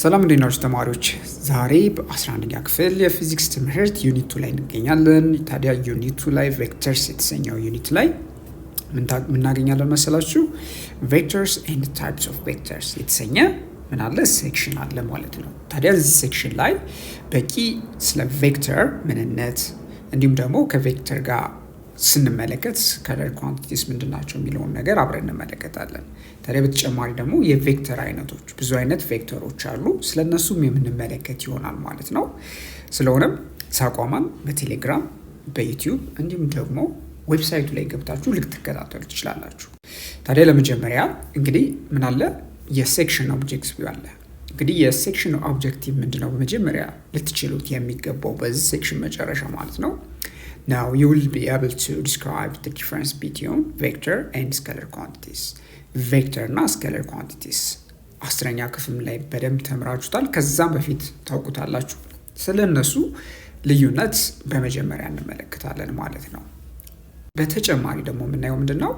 ሰላም እንዴት ናችሁ ተማሪዎች? ዛሬ በ11ኛ ክፍል የፊዚክስ ትምህርት ዩኒት 2 ላይ እንገኛለን። ታዲያ ዩኒት 2 ላይ ቬክተርስ የተሰኘው ዩኒት ላይ ምን እናገኛለን መሰላችሁ? ቬክተርስ ኤንድ ታይፕስ ኦፍ ቬክተርስ የተሰኘ ምን አለ ሴክሽን አለ ማለት ነው። ታዲያ እዚህ ሴክሽን ላይ በቂ ስለ ቬክተር ምንነት እንዲሁም ደግሞ ከቬክተር ጋር ስንመለከት ስኬለር ኳንቲቲስ ምንድናቸው የሚለውን ነገር አብረን እንመለከታለን። ታዲያ በተጨማሪ ደግሞ የቬክተር አይነቶች ብዙ አይነት ቬክተሮች አሉ፣ ስለነሱም የምንመለከት ይሆናል ማለት ነው። ስለሆነም ሳቋማን በቴሌግራም በዩቲዩብ እንዲሁም ደግሞ ዌብሳይቱ ላይ ገብታችሁ ልትከታተሉ ትችላላችሁ። ታዲያ ለመጀመሪያ እንግዲህ ምን አለ የሴክሽን ኦብጀክቲቭ አለ። እንግዲህ የሴክሽን ኦብጀክቲቭ ምንድነው? በመጀመሪያ ልትችሉት የሚገባው በዚህ ሴክሽን መጨረሻ ማለት ነው Now you will be able to describe the difference between vector and scalar quantities. Vector እና scalar quantities አስረኛ ክፍል ላይ በደንብ ተምራችሁታል። ከዛም በፊት ታውቁታላችሁ። ስለነሱ ልዩነት በመጀመሪያ እንመለከታለን ማለት ነው። በተጨማሪ ደግሞ የምናየው ምንድነው?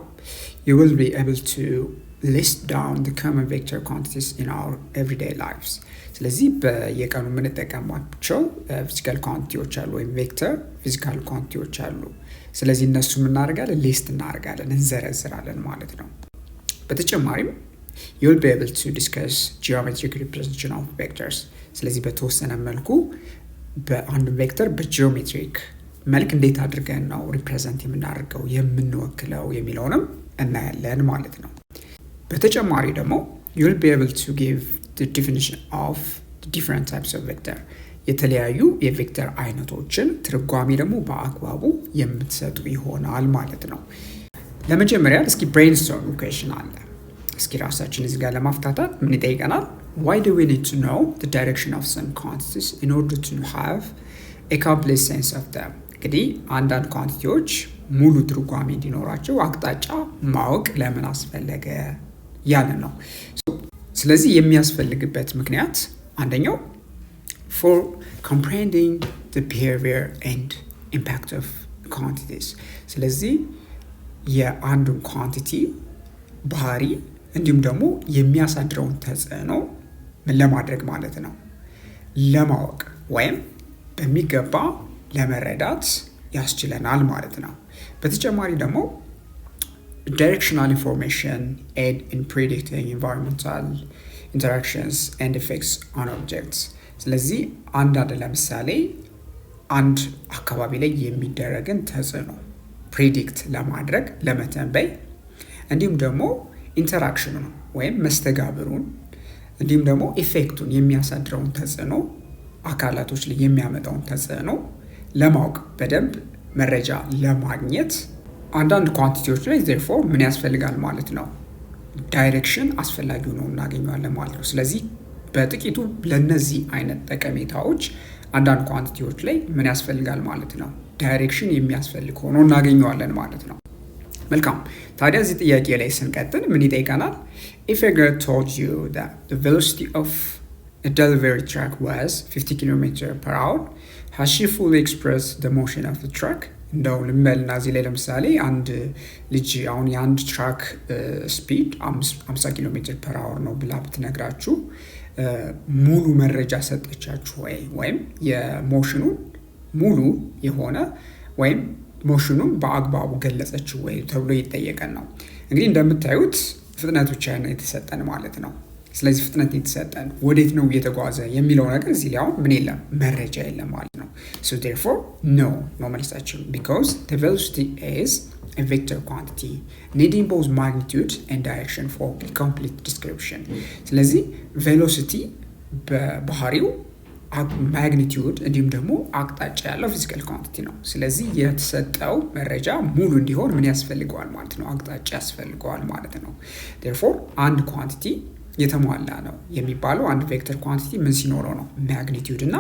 You will be able to list down the common vector quantities in our everyday lives. ስለዚህ በየቀኑ የምንጠቀማቸው ፊዚካል ኳንቲቲዎች አሉ ወይም ቬክተር ፊዚካል ኳንቲቲዎች አሉ። ስለዚህ እነሱ እናደርጋለን ሊስት እናደርጋለን እንዘረዝራለን ማለት ነው። በተጨማሪም you'll be able to discuss geometric representation of vectors. ስለዚህ በተወሰነ መልኩ በአንድ ቬክተር በጂኦሜትሪክ መልክ እንዴት አድርገን ነው ሪፕሬዘንት የምናደርገው የምንወክለው የሚለውንም እናያለን ማለት ነው። በተጨማሪ ደግሞ you'll be able to give the definition of the different types of vector. የተለያዩ የቬክተር አይነቶችን ትርጓሜ ደግሞ በአግባቡ የምትሰጡ ይሆናል ማለት ነው። ለመጀመሪያ እስኪ brainstorm question አለ። እስኪ ራሳችን እዚህ ጋር ለማፍታታት ምን ይጠይቀናል? Why do we need to know the direction of some quantities in order to have a complete sense of them? እንግዲህ አንዳንድ ኳንቲቲዎች ሙሉ ትርጓሜ እንዲኖራቸው አቅጣጫ ማወቅ ለምን አስፈለገ ያለ ነው። ስለዚህ የሚያስፈልግበት ምክንያት አንደኛው for comprehending the behavior and impact of quantities. ስለዚህ የአንዱን ኳንቲቲ ባህሪ እንዲሁም ደግሞ የሚያሳድረውን ተጽዕኖ ምን ለማድረግ ማለት ነው ለማወቅ ወይም በሚገባ ለመረዳት ያስችለናል ማለት ነው። በተጨማሪ ደግሞ directional information aid in predicting environmental interactions and effects on objects. ስለዚህ አንዳንድ ለምሳሌ አንድ አካባቢ ላይ የሚደረግን ተጽዕኖ ፕሬዲክት ለማድረግ ለመተንበይ እንዲሁም ደግሞ ኢንተራክሽኑን ወይም መስተጋብሩን እንዲሁም ደግሞ ኢፌክቱን የሚያሳድረውን ተጽዕኖ አካላቶች ላይ የሚያመጣውን ተጽዕኖ ለማወቅ በደንብ መረጃ ለማግኘት አንዳንድ ኳንቲቲዎች ላይ therefore ምን ያስፈልጋል ማለት ነው ዳይሬክሽን አስፈላጊ ነው እናገኘዋለን ማለት ነው። ስለዚህ በጥቂቱ ለነዚህ አይነት ጠቀሜታዎች አንዳንድ ኳንቲቲዎች ላይ ምን ያስፈልጋል ማለት ነው ዳይሬክሽን የሚያስፈልግ ሆኖ እናገኘዋለን ማለት ነው። መልካም ታዲያ እዚህ ጥያቄ ላይ ስንቀጥል ምን ይጠይቀናል? If a girl told you that the velocity of a delivery truck was 50 km/h, has she fully expressed the motion of the truck? እንደው ልመልና እዚህ ላይ ለምሳሌ አንድ ልጅ አሁን የአንድ ትራክ ስፒድ 50 km/h ነው ብላ ብትነግራችሁ ሙሉ መረጃ ሰጠቻችሁ ወይም የሞሽኑን ሙሉ የሆነ ወይም ሞሽኑን በአግባቡ ገለጸችው ወይ ተብሎ ይጠየቀን ነው። እንግዲህ እንደምታዩት ፍጥነት ብቻ ነው የተሰጠን ማለት ነው። ስለዚህ ፍጥነት የተሰጠን ወዴት ነው እየተጓዘ የሚለው ነገር እዚህ ላይ አሁን ምን የለም መረጃ የለም ማለት ነው። So therefore no መልሳችን because the velocity is a vector quantity needing both magnitude and direction for complete description. ስለዚህ velocity በባህሪው ማግኒቲዩድ እንዲሁም ደግሞ አቅጣጫ ያለው ፊዚካል ኳንቲቲ ነው። ስለዚህ የተሰጠው መረጃ ሙሉ እንዲሆን ምን ያስፈልገዋል ማለት ነው አቅጣጫ ያስፈልገዋል ማለት ነው። therefore አንድ ኳንቲቲ የተሟላ ነው የሚባለው አንድ ቬክተር ኳንቲቲ ምን ሲኖረው ነው ማግኒቲዩድ እና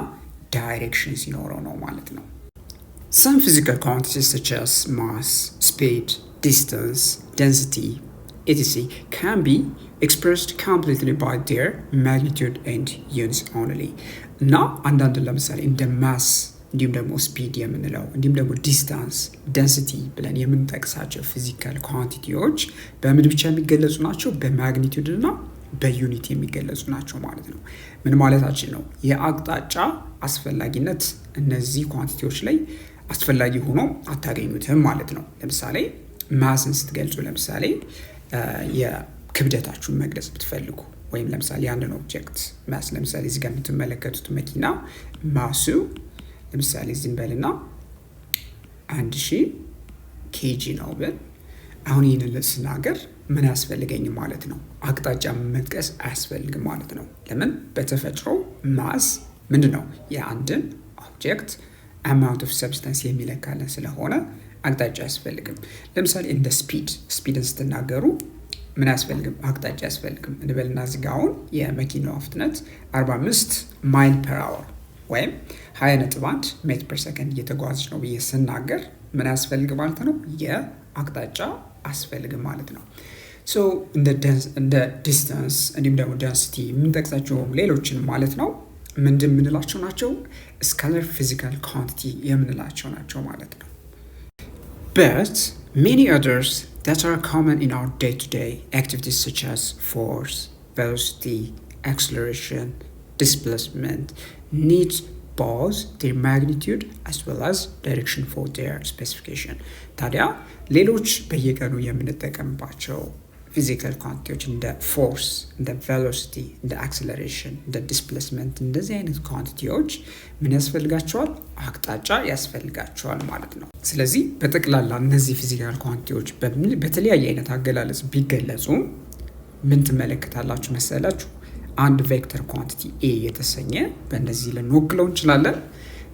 ዳይሬክሽን ሲኖረው ነው ማለት ነው። Some physical quantities such as mass, speed, distance, density, etc. can be expressed completely by their magnitude and units only. እና አንዳንድ ለምሳሌ እንደ ማስ እንዲሁም ደግሞ ስፒድ የምንለው እንዲሁም ደግሞ ዲስታንስ ደንሲቲ ብለን የምንጠቅሳቸው ፊዚካል ኳንቲቲዎች በምን ብቻ የሚገለጹ ናቸው? በማግኒቲዩድ እና በዩኒት የሚገለጹ ናቸው ማለት ነው። ምን ማለታችን ነው? የአቅጣጫ አስፈላጊነት እነዚህ ኳንቲቲዎች ላይ አስፈላጊ ሆኖ አታገኙትም ማለት ነው። ለምሳሌ ማስን ስትገልጹ ለምሳሌ የክብደታችሁን መግለጽ ብትፈልጉ ወይም ለምሳሌ አንድን ኦብጀክት ማስ ለምሳሌ እዚህ ጋር የምትመለከቱት መኪና ማሱ ለምሳሌ እዚህ በልና 1000 ኬጂ ነው ብል አሁን ይህንን ስናገር ምን ያስፈልገኝ ማለት ነው? አቅጣጫ መጥቀስ አያስፈልግም ማለት ነው። ለምን? በተፈጥሮ ማስ ምንድነው? የአንድን ኦብጀክት አማውንት ኦፍ ሰብስታንስ የሚለካልን ስለሆነ አቅጣጫ አያስፈልግም። ለምሳሌ እንደ ስፒድን ስትናገሩ ምን ያስፈልግም? አቅጣጫ አያስፈልግም እንበልና እዚህ ጋር አሁን የመኪናዋ ፍጥነት 45 ማይል ፐር አወር ወይም 20.1 ሜትር ፐር ሰከንድ እየተጓዘች ነው ብዬ ስናገር ምን ያስፈልግ ማለት ነው? የአቅጣጫ አያስፈልግም ማለት ነው። ሶ እንደ ዲስታንስ እንዲሁም ደግሞ ዴንሲቲ የምንጠቅሳቸው ሌሎችን ማለት ነው ምንድን የምንላቸው ናቸው? ስካላር ፊዚካል ኳንቲቲ የምንላቸው ናቸው ማለት ነው። But many others that are common in our day-to-day activities such as force, velocity, acceleration, displacement need both their magnitude as well as direction for their specification. ታዲያ ሌሎች በየቀኑ የምንጠቀምባቸው ፊዚካል ኳንቲቲዎች እንደ ፎርስ፣ እንደ ቬሎሲቲ፣ እንደ አክሰለሬሽን፣ እንደ ዲስፕሌስመንት እንደዚህ አይነት ኳንቲቲዎች ምን ያስፈልጋቸዋል? አቅጣጫ ያስፈልጋቸዋል ማለት ነው። ስለዚህ በጠቅላላ እነዚህ ፊዚካል ኳንቲቲዎች በተለያየ አይነት አገላለጽ ቢገለጹ ምን ትመለከታላችሁ መሰላችሁ? አንድ ቬክተር ኳንቲቲ ኤ የተሰኘ በእነዚህ ልንወክለው እንችላለን።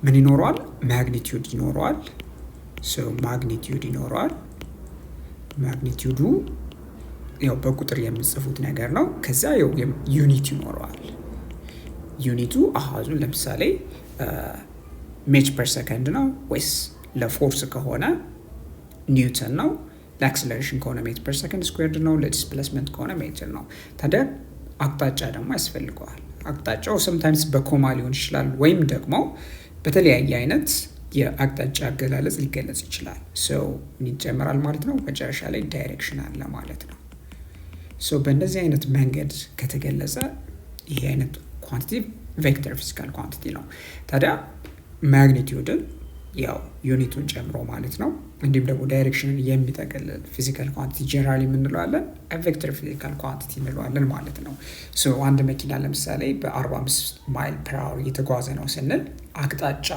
ምን ይኖረዋል? ማግኒቲዩድ ይኖረዋል። ማግኒቲዩድ ይኖረዋል። ማግኒቲዩዱ ያው በቁጥር የምጽፉት ነገር ነው። ከዛ ያው ዩኒት ይኖረዋል። ዩኒቱ አሃዙ ለምሳሌ ሜትር ፐር ሰከንድ ነው ወይስ ለፎርስ ከሆነ ኒውተን ነው፣ ለአክሰለሬሽን ከሆነ ሜትር ፐር ሰከንድ ስኩዌርድ ነው፣ ለዲስፕሌስመንት ከሆነ ሜትር ነው። ታዲያ አቅጣጫ ደግሞ ያስፈልገዋል። አቅጣጫው ሰምታይምስ በኮማ ሊሆን ይችላል ወይም ደግሞ በተለያየ አይነት የአቅጣጫ አገላለጽ ሊገለጽ ይችላል። ምን ይጨምራል ማለት ነው? መጨረሻ ላይ ዳይሬክሽን አለ ማለት ነው። በእንደዚህ አይነት መንገድ ከተገለጸ ይሄ አይነት ኳንቲቲ ቬክተር ፊዚካል ኳንቲቲ ነው። ታዲያ ማግኒቲዩድን ያው ዩኒቱን ጨምሮ ማለት ነው እንዲሁም ደግሞ ዳይሬክሽንን የሚጠቀልል ፊዚካል ኳንቲቲ ጀነራሊ የምንለዋለን ቬክተር ፊዚካል ኳንቲቲ እንለዋለን ማለት ነው። አንድ መኪና ለምሳሌ በ45 ማይል ፐር አወር እየተጓዘ ነው ስንል አቅጣጫ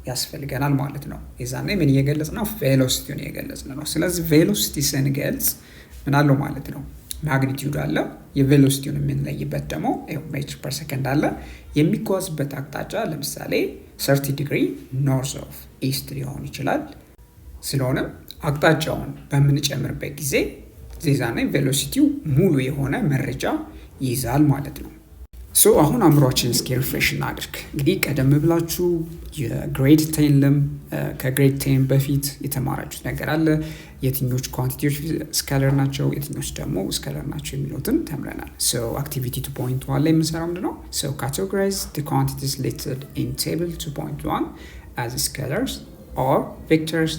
ያስፈልገናል ማለት ነው። የዛኔ ምን እየገለጽ ነው? ቬሎሲቲውን እየገለጽ ነው። ስለዚህ ቬሎሲቲ ስንገልጽ ምን አለው ማለት ነው? ማግኒቲዩድ አለ። የቬሎሲቲውን የምንለይበት ደግሞ ሜትር ፐር ሰከንድ አለ። የሚጓዝበት አቅጣጫ ለምሳሌ 30 ዲግሪ ኖርዝ ኦፍ ኢስት ሊሆን ይችላል። ስለሆነም አቅጣጫውን በምንጨምርበት ጊዜ ዜዛና ቬሎሲቲው ሙሉ የሆነ መረጃ ይይዛል ማለት ነው። አሁን አእምሯችን እስኪ ሪፍሬሽ እናድርግ። እንግዲህ ቀደም ብላችሁ የግሬድ 10 ከግሬድ 10 በፊት የተማራችሁት ነገር አለ። የትኞች ኳንቲቲዎች ስካለር ናቸው፣ የትኞች ደግሞ ስካለር ናቸው የሚሉትን ተምረናል። አክቲቪቲ 2.1 ላይ የምንሰራው ምንድነው? ካቴጎራይዝ the quantities listed in table 2.1 as scalars or vectors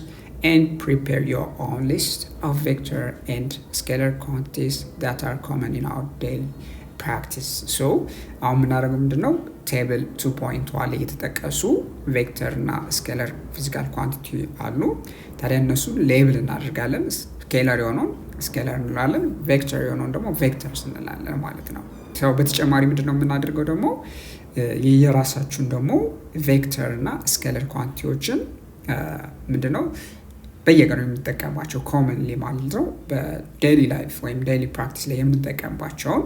and prepare your own list of vector and scalar quantities that are common in our daily ፕራክቲስ። አሁን የምናደርገው ምንድነው? ቴብል 2.1 ላይ የተጠቀሱ ቬክተር እና ስኬለር ፊዚካል ኳንቲቲ አሉ። ታዲያ እነሱ ሌብል እናደርጋለን። ስኬለር የሆነውን ስኬለር እንላለን፣ ቬክተር የሆነውን ደግሞ ቬክተርስ እንላለን ማለት ነው። በተጨማሪ ምንድነው የምናደርገው ደግሞ የራሳችሁን ደግሞ ቬክተር እና ስኬለር ኳንቲቲዎችን ምንድነው በየቀኑ የምንጠቀምባቸው ኮመንሊ ማለት ነው በዴይሊ ላይፍ ወይም ዴይሊ ፕራክቲስ ላይ የምንጠቀምባቸውን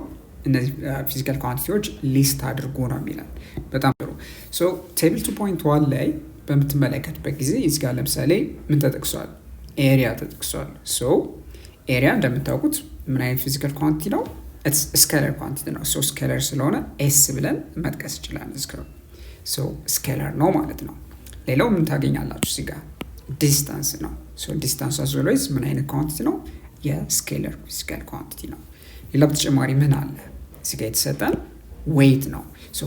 እነዚህ ፊዚካል ኳንቲቲዎች ሊስት አድርጎ ነው የሚለን። በጣም ጥሩ። ቴብል 2.1 ላይ በምትመለከቱበት ጊዜ እዚህ ጋር ለምሳሌ ምን ተጠቅሷል? ኤሪያ ተጠቅሷል። ኤሪያ እንደምታውቁት ምን አይነት ፊዚካል ኳንቲቲ ነው? ስኬለር ኳንቲቲ ነው። ስኬለር ስለሆነ ኤስ ብለን መጥቀስ ይችላል። ስኬለር ነው ማለት ነው። ሌላው ምን ታገኛላችሁ? እዚህ ጋር ዲስታንስ ነው። ዲስታንስ አዝወይዝ ምን አይነት ኳንቲቲ ነው? የስኬለር ፊዚካል ኳንቲቲ ነው። ሌላ በተጨማሪ ምን አለ? እዚህ ጋር የተሰጠን ዌይት ነው።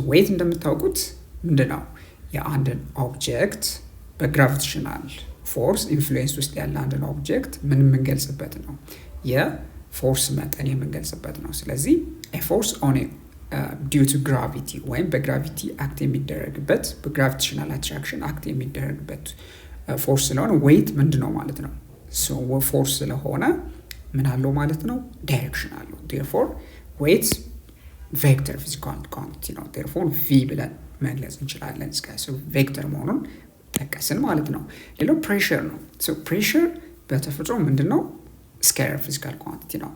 ዌይት እንደምታውቁት ምንድነው? የአንድን ኦብጀክት በግራቪቴሽናል ፎርስ ኢንፍሉዌንስ ውስጥ ያለ አንድን ኦብጀክት ምን የምንገልጽበት ነው? ፎርስ መጠን የምንገልጽበት ነው። ስለዚህ ፎርስ ኦን ዲው ቱ ግራቪቲ ወይም በግራቪቲ አክት የሚደረግበት በግራቪቴሽናል አትራክሽን አክት የሚደረግበት ፎርስ ስለሆነ ዌይት ምንድን ነው ማለት ነው? ፎርስ ስለሆነ ምን አለው ማለት ነው? ዳይሬክሽን አለው። ዴርፎር ዌይት ቬክተር ፊዚካል ኳንቲቲ ነው። ዴርፎር ቪ ብለን መግለጽ እንችላለን። ቬክተር መሆኑን ጠቀስን ማለት ነው። ሌላው ፕሬሸር ነው። ፕሬሸር በተፈጥሮ ምንድን ነው? ስኬለር ፊዚካል ኳንቲቲ ነው።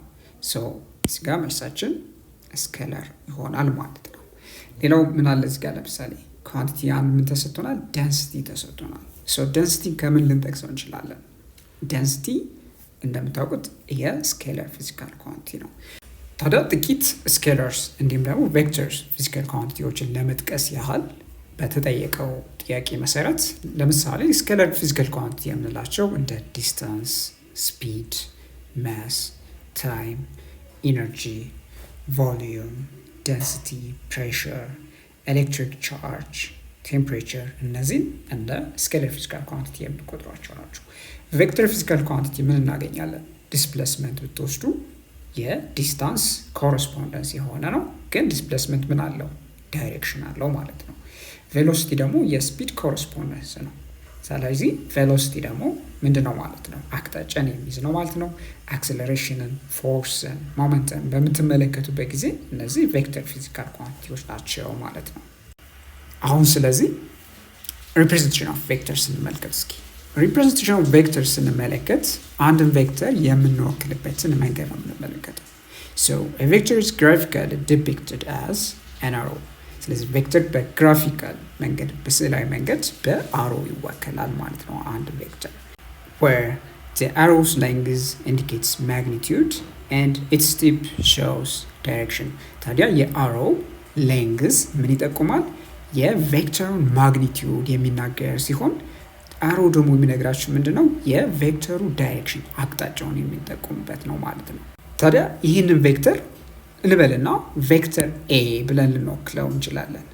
እዚጋ መልሳችን ስኬለር ይሆናል ማለት ነው። ሌላው ምን አለ እዚጋ ለምሳሌ ኳንቲቲ አንድ ምን ተሰጥቶናል? ደንሲቲ ተሰጥቶናል። ደንሲቲ ከምን ልንጠቅሰው እንችላለን? ደንሲቲ እንደምታውቁት የስኬለር ፊዚካል ኳንቲቲ ነው። ታዲያ ጥቂት ስኬለርስ እንዲሁም ደግሞ ቬክተርስ ፊዚካል ኳንቲቲዎችን ለመጥቀስ ያህል በተጠየቀው ጥያቄ መሰረት ለምሳሌ ስኬለር ፊዚካል ኳንቲቲ የምንላቸው እንደ ዲስታንስ፣ ስፒድ፣ ማስ፣ ታይም፣ ኢነርጂ፣ ቮሊዩም፣ ደንሲቲ፣ ፕሬሸር፣ ኤሌክትሪክ ቻርጅ፣ ቴምፕሬቸር እነዚህን እንደ ስኬለር ፊዚካል ኳንቲቲ የምንቆጥሯቸው ናቸው። ቬክተር ፊዚካል ኳንቲቲ ምን እናገኛለን? ዲስፕሌስመንት ብትወስዱ የዲስታንስ ኮረስፖንደንስ የሆነ ነው። ግን ዲስፕሌስመንት ምን አለው? ዳይሬክሽን አለው ማለት ነው። ቬሎሲቲ ደግሞ የስፒድ ኮረስፖንደንስ ነው። ስለዚህ ቬሎሲቲ ደግሞ ምንድን ነው ማለት ነው? አቅጣጫን የሚይዝ ነው ማለት ነው። አክሰለሬሽንን፣ ፎርስን፣ ሞመንትን በምትመለከቱበት ጊዜ እነዚህ ቬክተር ፊዚካል ኳንቲቲዎች ናቸው ማለት ነው። አሁን ስለዚህ ሪፕሬዘንቴሽን ኦፍ ቬክተር ስንመለከት እስኪ ሪፕሬዘንቴሽን ኦፍ ቬክተር ስንመለከት አንድን ቬክተር የምንወክልበትን መንገድ ነው የምንመለከተው። a vector is graphically depicted as an arrow። ስለዚህ ቬክተር በግራፊካል መንገድ በስዕላዊ መንገድ በአሮ ይወከላል ማለት ነው። አንድ ቬክተር where the arrow's length indicates magnitude and its tip shows direction። ታዲያ የአሮ ሌንግዝ ምን ይጠቁማል? የቬክተሩን ማግኒቲዩድ የሚናገር ሲሆን አሮ ደግሞ የሚነግራችሁ ምንድነው? የቬክተሩ ዳይሬክሽን አቅጣጫውን የሚጠቁምበት ነው ማለት ነው። ታዲያ ይህንን ቬክተር እንበልና ቬክተር ኤ ብለን ልንወክለው እንችላለን።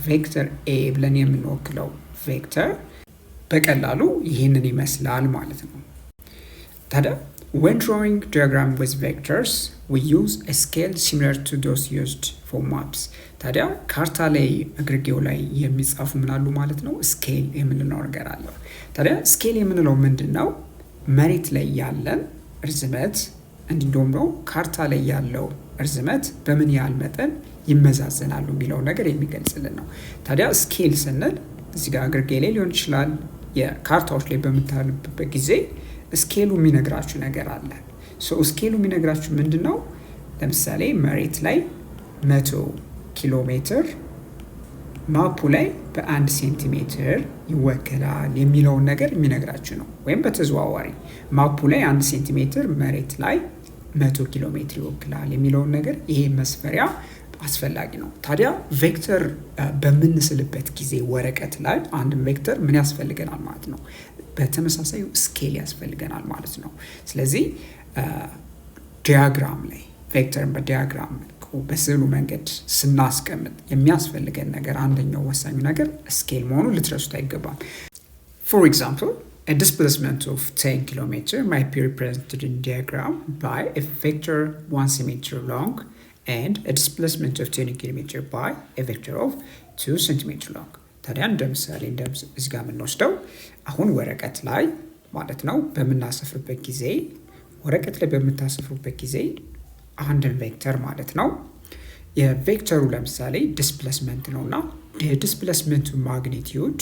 ቬክተር ኤ ብለን የምንወክለው ቬክተር በቀላሉ ይህንን ይመስላል ማለት ነው። ታዲያ when drawing diagram with vectors we use a scale similar to those used for maps። ታዲያ ካርታ ላይ እግርጌው ላይ የሚጻፉ ምናሉ ማለት ነው? ስኬል የምንለው ነገር አለው። ታዲያ ስኬል የምንለው ምንድን ነው? መሬት ላይ ያለን እርዝመት እንዲሁም ነው ካርታ ላይ ያለው እርዝመት በምን ያህል መጠን ይመዛዘናሉ የሚለው ነገር የሚገልጽልን ነው። ታዲያ ስኬል ስንል እዚህ ጋር እግርጌ ላይ ሊሆን ይችላል። የካርታዎች ላይ በምታነቡበት ጊዜ ስኬሉ የሚነግራችሁ ነገር አለ። ስኬሉ የሚነግራችሁ ምንድን ነው? ለምሳሌ መሬት ላይ 100 ኪሎ ሜትር ማፑ ላይ በ1 ሴንቲሜትር ይወከላል የሚለውን ነገር የሚነግራችሁ ነው። ወይም በተዘዋዋሪ ማፑ ላይ 1 ሴንቲሜትር መሬት ላይ 100 ኪሎ ሜትር ይወክላል የሚለውን ነገር ይሄ መስፈሪያ አስፈላጊ ነው። ታዲያ ቬክተር በምንስልበት ጊዜ ወረቀት ላይ አንድ ቬክተር ምን ያስፈልገናል ማለት ነው? በተመሳሳይ ስኬል ያስፈልገናል ማለት ነው። ስለዚህ ዲያግራም ላይ ቬክተርን በዲያግራም በስዕሉ መንገድ ስናስቀምጥ የሚያስፈልገን ነገር አንደኛው ወሳኙ ነገር ስኬል መሆኑን ልትረሱት አይገባም። For example, a displacement of 10 km might be represented in diagram by a vector 1 cm long and a displacement of 10 km by a vector of 2 cm long። ታዲያ እንደምሳሌ እዚህ ጋር የምንወስደው አሁን ወረቀት ላይ ማለት ነው በምናሰፍርበት ጊዜ ወረቀት ላይ በምታሰፍሩበት ጊዜ አንድን ቬክተር ማለት ነው የቬክተሩ ለምሳሌ ዲስፕሌስመንት ነውና የዲስፕሌስመንቱ ማግኒቲዩድ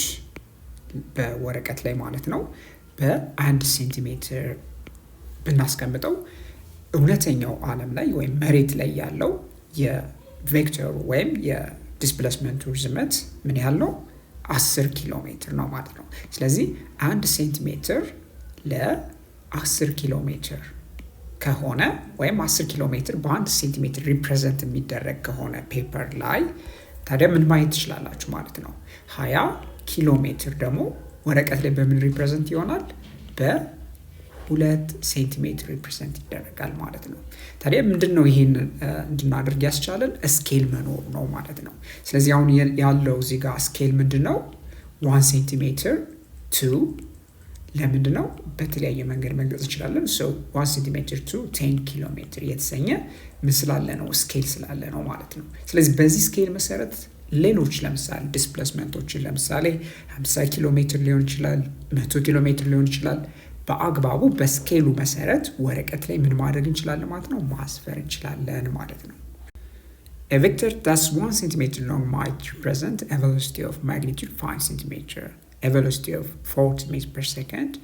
በወረቀት ላይ ማለት ነው በ1 ሴንቲሜትር ብናስቀምጠው እውነተኛው ዓለም ላይ ወይም መሬት ላይ ያለው የቬክተሩ ወይም የዲስፕሌስመንቱ ርዝመት ምን ያህል ነው? 10 ኪሎ ሜትር ነው ማለት ነው። ስለዚህ 1 ሴንቲሜትር ለ10 ኪሎ ሜትር ከሆነ ወይም 10 ኪሎ ሜትር በ1 ሴንቲሜትር ሪፕሬዘንት የሚደረግ ከሆነ ፔፐር ላይ ታዲያ ምን ማየት ትችላላችሁ ማለት ነው? 20 ኪሎ ሜትር ደግሞ ወረቀት ላይ በምን ሪፕሬዘንት ይሆናል? በ2 ሴንቲሜትር ሪፕሬዘንት ይደረጋል ማለት ነው። ታዲያ ምንድን ነው ይህን እንድናደርግ ያስቻለን? ስኬል መኖር ነው ማለት ነው። ስለዚህ አሁን ያለው እዚህ ጋር ስኬል ምንድን ነው? 1 ሴንቲሜትር ቱ ለምንድን ነው በተለያየ መንገድ መግለጽ እንችላለን። 1 ሴንቲሜትር to 10 ኪሎ ሜትር የተሰኘ ስላለ ነው ስኬል ስላለ ነው ማለት ነው። ስለዚህ በዚህ ስኬል መሰረት ሌሎች ለምሳሌ ዲስፕሌስመንቶችን ለምሳሌ 50 ኪሎ ሜትር ሊሆን ይችላል፣ 100 ኪሎ ሜትር ሊሆን ይችላል። በአግባቡ በስኬሉ መሰረት ወረቀት ላይ ምን ማድረግ እንችላለን ማለት ነው፣ ማስፈር እንችላለን ማለት ነው። A vector that's 1 centimeter long might represent a velocity of magnitude 5 centimeter. A velocity of 40 meters per second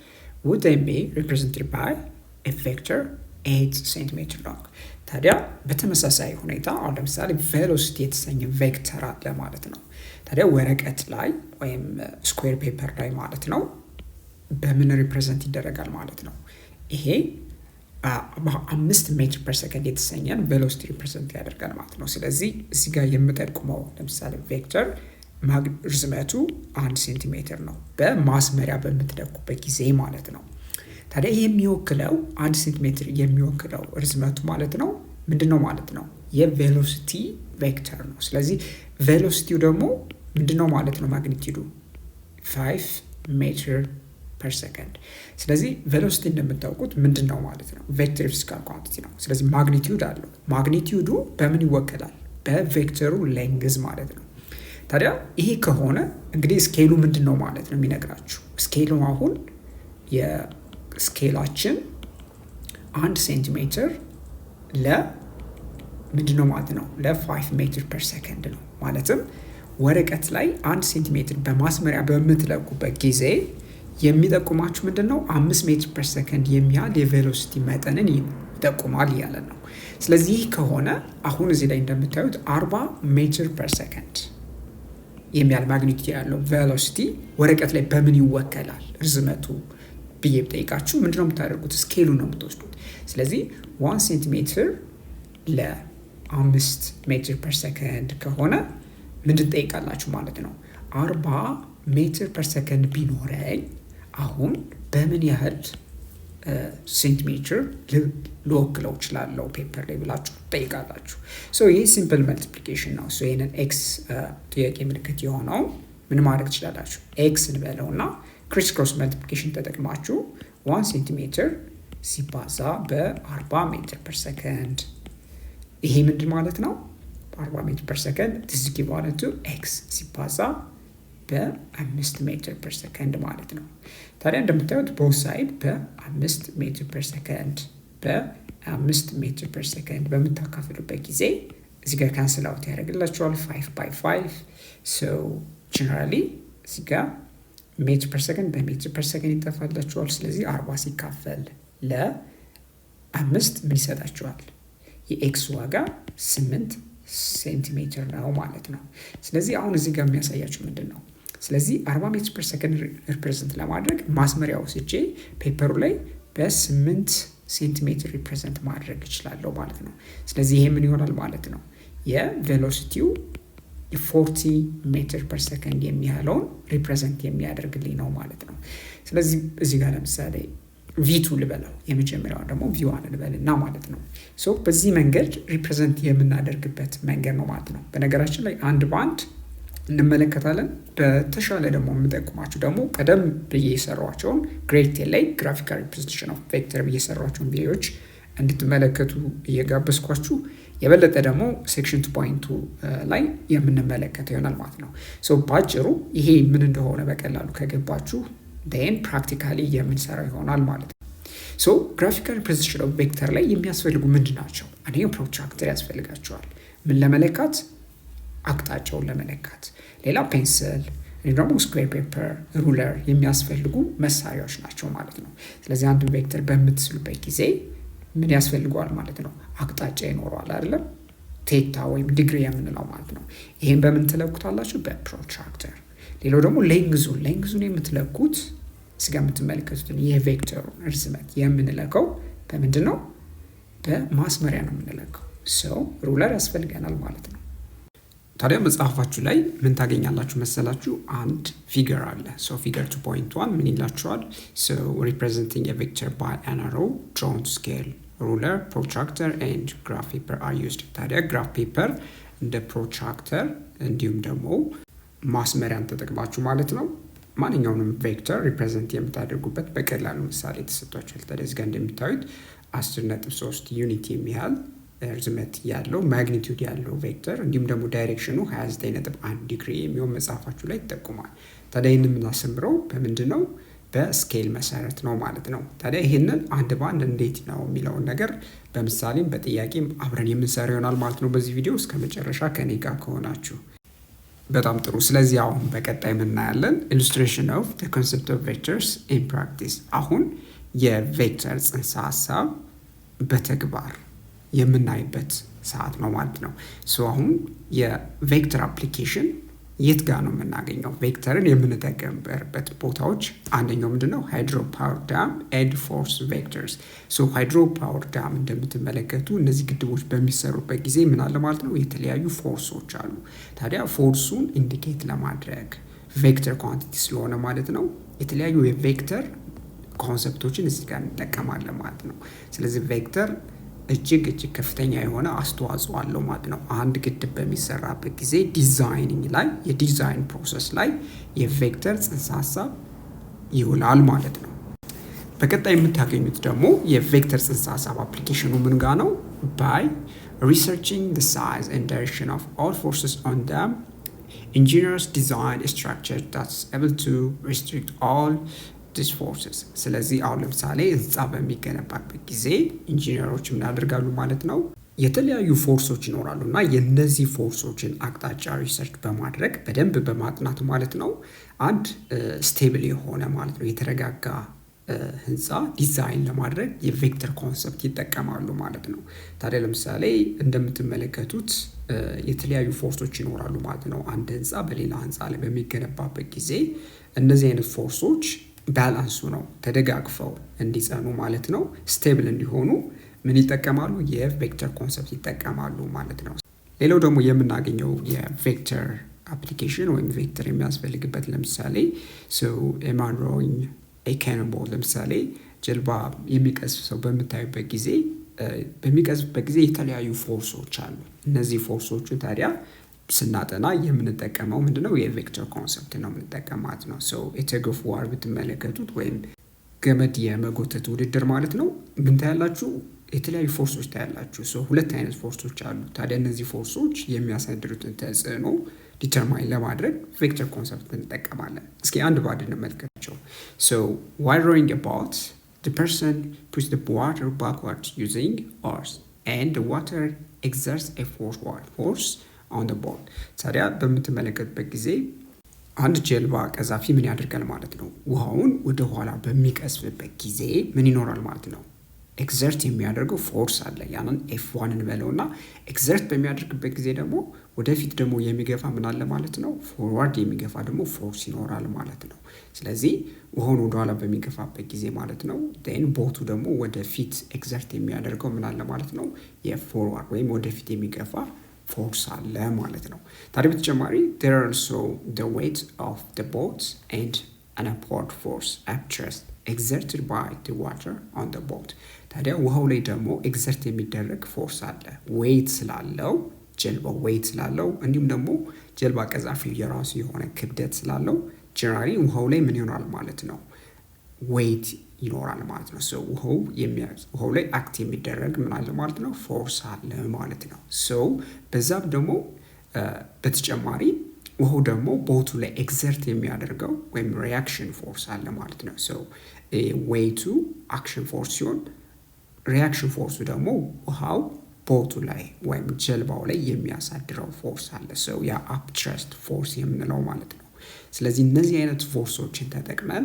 would then be represented by a vector 8 centimeter long. ታዲያ በተመሳሳይ ሁኔታ አሁን ለምሳሌ ቬሎሲቲ የተሰኘ ቬክተር አለ ማለት ነው። ታዲያ ወረቀት ላይ ወይም ስኩዌር ፔፐር ላይ ማለት ነው በምን ሪፕሬዘንት ይደረጋል ማለት ነው። ይሄ 5 ሜትር ፐር ሰከንድ የተሰኘን ቬሎሲቲ ሪፕሬዘንት ያደርጋል ማለት ነው። ስለዚህ እዚህ ጋር የምጠቁመው ለምሳሌ ቬክተር ርዝመቱ 1 ሴንቲሜትር ነው በማስመሪያ በምትደቁበት ጊዜ ማለት ነው። ታዲያ ይህ የሚወክለው 1 ሴንቲሜትር የሚወክለው ርዝመቱ ማለት ነው ምንድነው ማለት ነው፣ የቬሎሲቲ ቬክተር ነው። ስለዚህ ቬሎሲቲው ደግሞ ምንድነው ማለት ነው፣ ማግኒቲዩዱ 5 ሜትር ፐር ሰከንድ። ስለዚህ ቬሎሲቲ እንደምታውቁት ምንድነው ማለት ነው፣ ቬክተር ፊዚካል ኳንቲቲ ነው። ስለዚህ ማግኒቲዩድ አለው። ማግኒቲዩዱ በምን ይወከላል፣ በቬክተሩ ሌንግዝ ማለት ነው። ታዲያ ይሄ ከሆነ እንግዲህ ስኬሉ ምንድነው ማለት ነው የሚነግራችሁ። ስኬሉ አሁን የስኬላችን 1 ሴንቲሜትር ምንድነው ማለት ነው ለ5 ሜትር ፐር ሰከንድ ነው። ማለትም ወረቀት ላይ 1 ሴንቲሜትር በማስመሪያ በምትለቁበት ጊዜ የሚጠቁማችሁ ምንድነው 5 ሜትር ፐር ሰከንድ የሚያህል የቬሎሲቲ መጠንን ይጠቁማል እያለን ነው። ስለዚህ ከሆነ አሁን እዚህ ላይ እንደምታዩት 40 ሜትር ፐር ሰከንድ የሚያህል ማግኒቲዩድ ያለው ቬሎሲቲ ወረቀት ላይ በምን ይወከላል ርዝመቱ ብዬ ብጠይቃችሁ ምንድነው የምታደርጉት፣ ስኬሉ ነው የምትወስዱት። ስለዚህ 1 ሴንቲሜትር ለ5 ሜትር ፐር ሰከንድ ከሆነ ምንድን ጠይቃላችሁ ማለት ነው፣ 40 ሜትር ፐር ሰከንድ ቢኖረኝ አሁን በምን ያህል ሴንቲሜትር ልወክለው እችላለሁ ፔፐር ላይ ብላችሁ ጠይቃላችሁ። ይህ ሲምፕል መልቲፕሊኬሽን ነው። ይህንን ኤክስ ጥያቄ ምልክት የሆነው ምን ማድረግ ትችላላችሁ፣ ኤክስ እንበለው እና ክሪስ ክሮስ መልቲፕሊኬሽን ተጠቅማችሁ 1 ሴንቲሜትር ሲባዛ በ40 ሜትር ፐር ሰከንድ ይሄ ምንድን ማለት ነው፣ በ40 ሜትር ፐር ሰከንድ this is equivalent to x ሲባዛ በ5 ሜትር ፐር ሰከንድ ማለት ነው። ታዲያ እንደምታዩት ቦት ሳይድ በ5 ሜትር ፐር ሰከንድ በ5 ሜትር ፐር ሰከንድ በምታካፍሉበት ጊዜ እዚህ ጋር ካንስል አውት ያደርግላችኋል 5 by 5 ጀነራሊ እዚህ ጋር ሜትር ፐር ሰከንድ በሜትር ፐር ሰከንድ ይጠፋላችኋል። ስለዚህ 40 ሲካፈል ለ5 ምን ይሰጣችኋል፣ የኤክስ ዋጋ 8 ሴንቲሜትር ነው ማለት ነው። ስለዚህ አሁን እዚህ ጋር የሚያሳያችሁ ምንድን ነው፣ ስለዚህ 40 ሜትር ፐር ሰከንድ ሪፕሬዘንት ለማድረግ ማስመሪያ ወስጄ ፔፐሩ ላይ በ8 ሴንቲሜትር ሪፕሬዘንት ማድረግ እችላለሁ ማለት ነው። ስለዚህ ይሄ ምን ይሆናል ማለት ነው፣ የቬሎሲቲው 40 ሜትር ፐር ሰከንድ የሚያህለውን ሪፕሬዘንት የሚያደርግልኝ ነው ማለት ነው። ስለዚህ እዚህ ጋር ለምሳሌ ቪቱ ልበለው የመጀመሪያውን ደግሞ ቪዋን ልበልና ማለት ነው። በዚህ መንገድ ሪፕሬዘንት የምናደርግበት መንገድ ነው ማለት ነው። በነገራችን ላይ አንድ በአንድ እንመለከታለን። በተሻለ ደግሞ የምጠቁማችሁ ደግሞ ቀደም ብዬ የሰሯቸውን ግሬድ 10 ላይ ግራፊካል ሪፕሬዘንቴሽን ኦፍ ቬክተር ብዬ የሰሯቸውን ቪዲዮዎች እንድትመለከቱ እየጋበዝኳችሁ የበለጠ ደግሞ ሴክሽን 2.2 ላይ የምንመለከተው ይሆናል ማለት ነው። ባጭሩ ይሄ ምን እንደሆነ በቀላሉ ከገባችሁ ዴን ፕራክቲካሊ የምንሰራው ይሆናል ማለት ነው። ግራፊካል ሪፕሬዘንቴሽን ኦፍ ቬክተር ላይ የሚያስፈልጉ ምንድን ናቸው? አንደኛው ፕሮትራክተር ያስፈልጋቸዋል። ምን ለመለካት? አቅጣጫውን ለመለካት። ሌላ ፔንስል፣ ደግሞ ስኩዌር ፔፐር፣ ሩለር የሚያስፈልጉ መሳሪያዎች ናቸው ማለት ነው። ስለዚህ አንድ ቬክተር በምትስሉበት ጊዜ ምን ያስፈልገዋል ማለት ነው? አቅጣጫ ይኖረዋል አይደለም? ቴታ ወይም ዲግሪ የምንለው ማለት ነው። ይሄን በምን ትለኩታላችሁ? በፕሮትራክተር። ሌላው ደግሞ ሌንግዙን የምትለኩት ስጋ የምትመለከቱትን የቬክተሩን ርዝመት የምንለካው በምንድን ነው? በማስመሪያ ነው የምንለካው። ሩለር ያስፈልገናል ማለት ነው። ታዲያ መጽሐፋችሁ ላይ ምን ታገኛላችሁ መሰላችሁ? አንድ ፊገር አለ። ፊገር 2.1 ምን ይላችኋል? representing a vector by an arrow drawn to scale, ruler, protractor and graph paper are used። ታዲያ ግራፍ ፔፐር እንደ ፕሮትራክተር እንዲሁም ደግሞ ማስመሪያን ተጠቅማችሁ ማለት ነው ማንኛውንም ቬክተር ሪፕሬዘንት የምታደርጉበት በቀላሉ ምሳሌ ተሰጥቷችኋል። ታዲያ እዚህ ጋር እንደሚታዩት 10.3 ዩኒት የሚያህል ርዝመት ያለው ማግኒቱድ ያለው ቬክተር እንዲሁም ደግሞ ዳይሬክሽኑ 29.1 ዲግሪ የሚሆን መጽሐፋችሁ ላይ ይጠቁማል። ታዲያ ይህንን የምናስምረው በምንድን ነው? በስኬል መሰረት ነው ማለት ነው። ታዲያ ይህንን አንድ በአንድ እንዴት ነው የሚለውን ነገር በምሳሌም በጥያቄም አብረን የምንሰራ ይሆናል ማለት ነው በዚህ ቪዲዮ። እስከ መጨረሻ ከኔ ጋር ከሆናችሁ በጣም ጥሩ። ስለዚህ አሁን በቀጣይ የምናያለን ኢሉስትሬሽን ኦፍ ዘ ኮንሰፕት ኦፍ ቬክተርስ ኢን ፕራክቲስ። አሁን የቬክተር ጽንሰ ሀሳብ በተግባር የምናይበት ሰዓት ነው ማለት ነው። አሁን የቬክተር አፕሊኬሽን የት ጋር ነው የምናገኘው? ቬክተርን የምንጠቀምበት ቦታዎች አንደኛው ምንድነው? ሃይድሮ ፓወር ዳም ኤንድ ፎርስ ቬክተርስ። ሃይድሮ ፓወር ዳም እንደምትመለከቱ እነዚህ ግድቦች በሚሰሩበት ጊዜ ምን አለ ማለት ነው? የተለያዩ ፎርሶች አሉ። ታዲያ ፎርሱን ኢንዲኬት ለማድረግ ቬክተር ኳንቲቲ ስለሆነ ማለት ነው የተለያዩ የቬክተር ኮንሰፕቶችን እዚህ ጋር እንጠቀማለን ማለት ነው። ስለዚህ ቬክተር እጅግ ከፍተኛ የሆነ አስተዋጽኦ አለው ማለት ነው። አንድ ግድብ በሚሰራበት ጊዜ ዲዛይኒንግ ላይ የዲዛይን ፕሮሰስ ላይ የቬክተር ጽንሰ ሀሳብ ይውላል ማለት ነው። በቀጣይ የምታገኙት ደግሞ የቬክተር ጽንሰ ሀሳብ አፕሊኬሽኑ ምን ጋር ነው? ባይ ሪሰርችንግ the size and direction of all forces on them, engineers design a structure that's able to restrict all these forces። ስለዚህ አሁን ለምሳሌ ህንፃ በሚገነባበት ጊዜ ኢንጂነሮች ምን ያደርጋሉ ማለት ነው? የተለያዩ ፎርሶች ይኖራሉ እና የነዚህ ፎርሶችን አቅጣጫ ሪሰርች በማድረግ በደንብ በማጥናት ማለት ነው አንድ ስቴብል የሆነ ማለት ነው የተረጋጋ ህንፃ ዲዛይን ለማድረግ የቬክተር ኮንሰፕት ይጠቀማሉ ማለት ነው። ታዲያ ለምሳሌ እንደምትመለከቱት የተለያዩ ፎርሶች ይኖራሉ ማለት ነው። አንድ ህንፃ በሌላ ህንፃ ላይ በሚገነባበት ጊዜ እነዚህ አይነት ፎርሶች ባላንሱ ነው ተደጋግፈው እንዲጸኑ ማለት ነው ስቴብል እንዲሆኑ ምን ይጠቀማሉ? የቬክተር ኮንሰፕት ይጠቀማሉ ማለት ነው። ሌላው ደግሞ የምናገኘው የቬክተር አፕሊኬሽን ወይም ቬክተር የሚያስፈልግበት ለምሳሌ ኤማን ሮዊንግ ኤካኖቦል ለምሳሌ ጀልባ የሚቀዝፍ ሰው በምታዩበት ጊዜ በሚቀዝፍበት ጊዜ የተለያዩ ፎርሶች አሉ። እነዚህ ፎርሶቹ ታዲያ ስናጠና የምንጠቀመው ምንድነው? የቬክተር ኮንሰፕት ነው የምንጠቀማት ነው። የተግ ኦፍ ዋር ብትመለከቱት ወይም ገመድ የመጎተት ውድድር ማለት ነው ምን ታያላችሁ? የተለያዩ ፎርሶች ታያላችሁ። ሁለት አይነት ፎርሶች አሉ። ታዲያ እነዚህ ፎርሶች የሚያሳድሩትን ተጽዕኖ ዲተርማይን ለማድረግ ቬክተር ኮንሰፕት እንጠቀማለን። እስኪ አንድ ባድ እንመልከታቸው። while rowing a boat, the person pushes the water backwards using oars and the water exerts a force on the boat። ታዲያ በምትመለከትበት ጊዜ አንድ ጀልባ ቀዛፊ ምን ያደርጋል ማለት ነው? ውሃውን ወደ ኋላ በሚቀዝፍበት ጊዜ ምን ይኖራል ማለት ነው? ኤክዘርት የሚያደርገው ፎርስ አለ። ያንን F1 እንበለውና ኤክዘርት በሚያደርግበት ጊዜ ደግሞ ወደፊት ደግሞ የሚገፋ ምን አለ ማለት ነው? ፎርዋርድ የሚገፋ ደግሞ ፎርስ ይኖራል ማለት ነው። ስለዚህ ውሃውን ወደ ኋላ በሚገፋበት ጊዜ ማለት ነው ዴን ቦቱ ደግሞ ወደፊት ኤክዘርት የሚያደርገው ምን አለ ማለት ነው? የፎርዋርድ ወይም ወደፊት የሚገፋ ፎርስ አለ ማለት ነው። ታዲያ በተጨማሪ there are also the weight of the boat and an upward force exerted by the water on the boat። ታዲያ ውሃው ላይ ደግሞ ኤግዘርት የሚደረግ ፎርስ አለ። ዌይት ስላለው ጀልባው ዌይት ስላለው እንዲሁም ደግሞ ጀልባ ቀዛፊው የራሱ የሆነ ክብደት ስላለው ጀነራሊ ውሃው ላይ ምን ይሆናል ማለት ነው? ዌይት ይኖራል ማለት ነው። ውሃው ላይ አክት የሚደረግ ምን አለ ማለት ነው? ፎርስ አለ ማለት ነው። በዛም ደግሞ በተጨማሪ ውሃው ደግሞ ቦቱ ላይ ኤግዘርት የሚያደርገው ወይም ሪያክሽን ፎርስ አለ ማለት ነው። ዌይቱ አክሽን ፎርስ ሲሆን ሪያክሽን ፎርሱ ደግሞ ውሃው ቦቱ ላይ ወይም ጀልባው ላይ የሚያሳድረው ፎርስ አለ። ያ አፕትረስት ፎርስ የምንለው ማለት ነው። ስለዚህ እነዚህ አይነት ፎርሶችን ተጠቅመን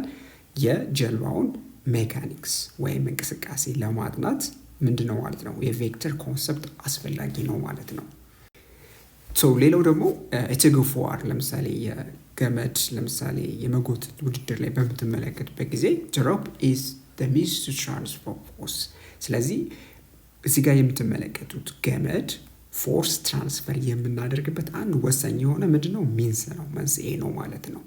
የጀልባውን ሜካኒክስ ወይም እንቅስቃሴ ለማጥናት ምንድነው ማለት ነው የቬክተር ኮንሰፕት አስፈላጊ ነው ማለት ነው። ሌላው ደግሞ ተግ ኦፍ ዋር ለምሳሌ የገመድ ለምሳሌ የመጎተት ውድድር ላይ በምትመለከትበት ጊዜ rope is the means to transfer force። ስለዚህ እዚህ ጋር የምትመለከቱት ገመድ ፎርስ ትራንስፈር የምናደርግበት አንድ ወሳኝ የሆነ ምንድነው ሚንስ ነው መንስኤ ነው ማለት ነው።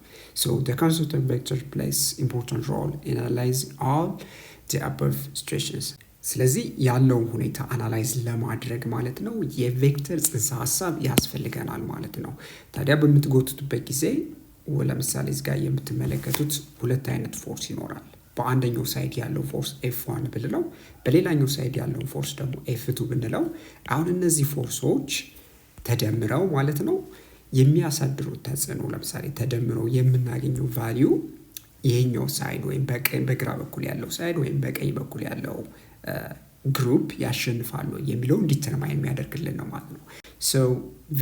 the concept of vector plays important role in analyzing all the above situations። ስለዚህ ያለውን ሁኔታ አናላይዝ ለማድረግ ማለት ነው የቬክተር ጽንሰ ሀሳብ ያስፈልገናል ማለት ነው። ታዲያ በምትጎትቱበት ጊዜ ለምሳሌ እዚህ ጋር የምትመለከቱት ሁለት አይነት ፎርስ ይኖራል። በአንደኛው ሳይድ ያለው ፎርስ F1 ብንለው በሌላኛው ሳይድ ያለው ፎርስ ደግሞ F2 ብንለው አሁን እነዚህ ፎርሶች ተደምረው ማለት ነው የሚያሳድሩት ተጽዕኖ ለምሳሌ ተደምረው የምናገኘው ቫልዩ ይሄኛው ሳይድ ወይም በግራ በኩል ያለው ሳይድ ወይም በቀኝ በኩል ያለው ግሩፕ ያሸንፋሉ የሚለውን ዲተርማይን የሚያደርግልን ነው ማለት ነው። ሶ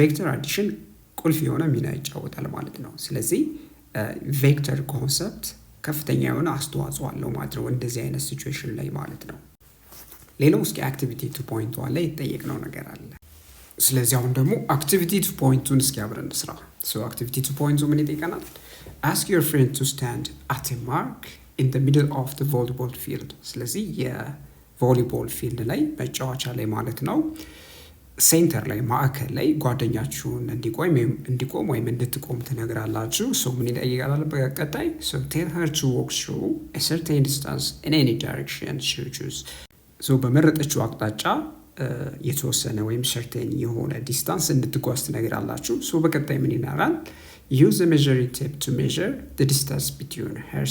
ቬክተር አዲሽን ቁልፍ የሆነ ሚና ይጫወታል ማለት ነው። ስለዚህ ቬክተር ኮንሰፕት ከፍተኛ የሆነ አስተዋጽኦ አለው ማለት ነው እንደዚህ አይነት ሲቹዌሽን ላይ ማለት ነው። ሌላው እስኪ አክቲቪቲ 2.1 ላይ የተጠየቅነው ነገር አለ። ስለዚህ አሁን ደግሞ አክቲቪቲ 2.2ን እስኪ አብረን እንስራ። ሶ አክቲቪቲ 2.2 ምን ይጠይቀናል? ask your friend to stand at a mark in the middle of the volleyball field። ስለዚህ የቮሊቦል ፊልድ ላይ መጫወቻ ላይ ማለት ነው ሴንተር ላይ ማዕከል ላይ ጓደኛችሁን እንዲቆም ወይም እንድትቆም ትነግራላችሁ። ሶ ምን ይጠይቃል በቀጣይ? so tell her to walk through a certain distance in any direction she chooses። ሶ በመረጠችው አቅጣጫ የተወሰነ ወይም ሰርቴን የሆነ ዲስታንስ እንድትጓዝ ትነግራላችሁ። ሶ በቀጣይ ምን ይናራል? use a measuring tape to measure the distance between her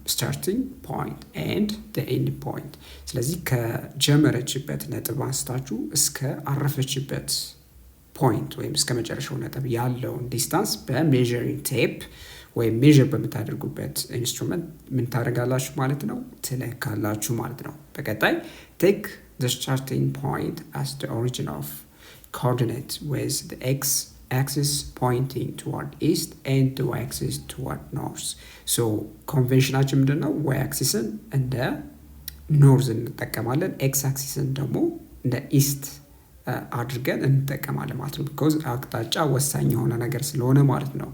starting point and the end point። ስለዚህ ከጀመረችበት ነጥብ አንስታችሁ እስከ አረፈችበት ፖይንት ወይም እስከ መጨረሻው ነጥብ ያለውን ዲስታንስ በሜዠሪንግ ቴፕ ወይም ሜዠር በምታደርጉበት ኢንስትሩመንት ምን ታደርጋላችሁ ማለት ነው? ትለካላችሁ ማለት ነው። በቀጣይ take the starting point as the origin of coordinate with the x axis pointing toward east and the y axis toward north። so ኮንቬንሽናችን ምንድነው? y axisን እንደ ኖርዝ እንጠቀማለን፣ x axisን ደግሞ እንደ ኢስት አድርገን እንጠቀማለን ማለት ነው። because አቅጣጫ ወሳኝ የሆነ ነገር ስለሆነ ማለት ነው።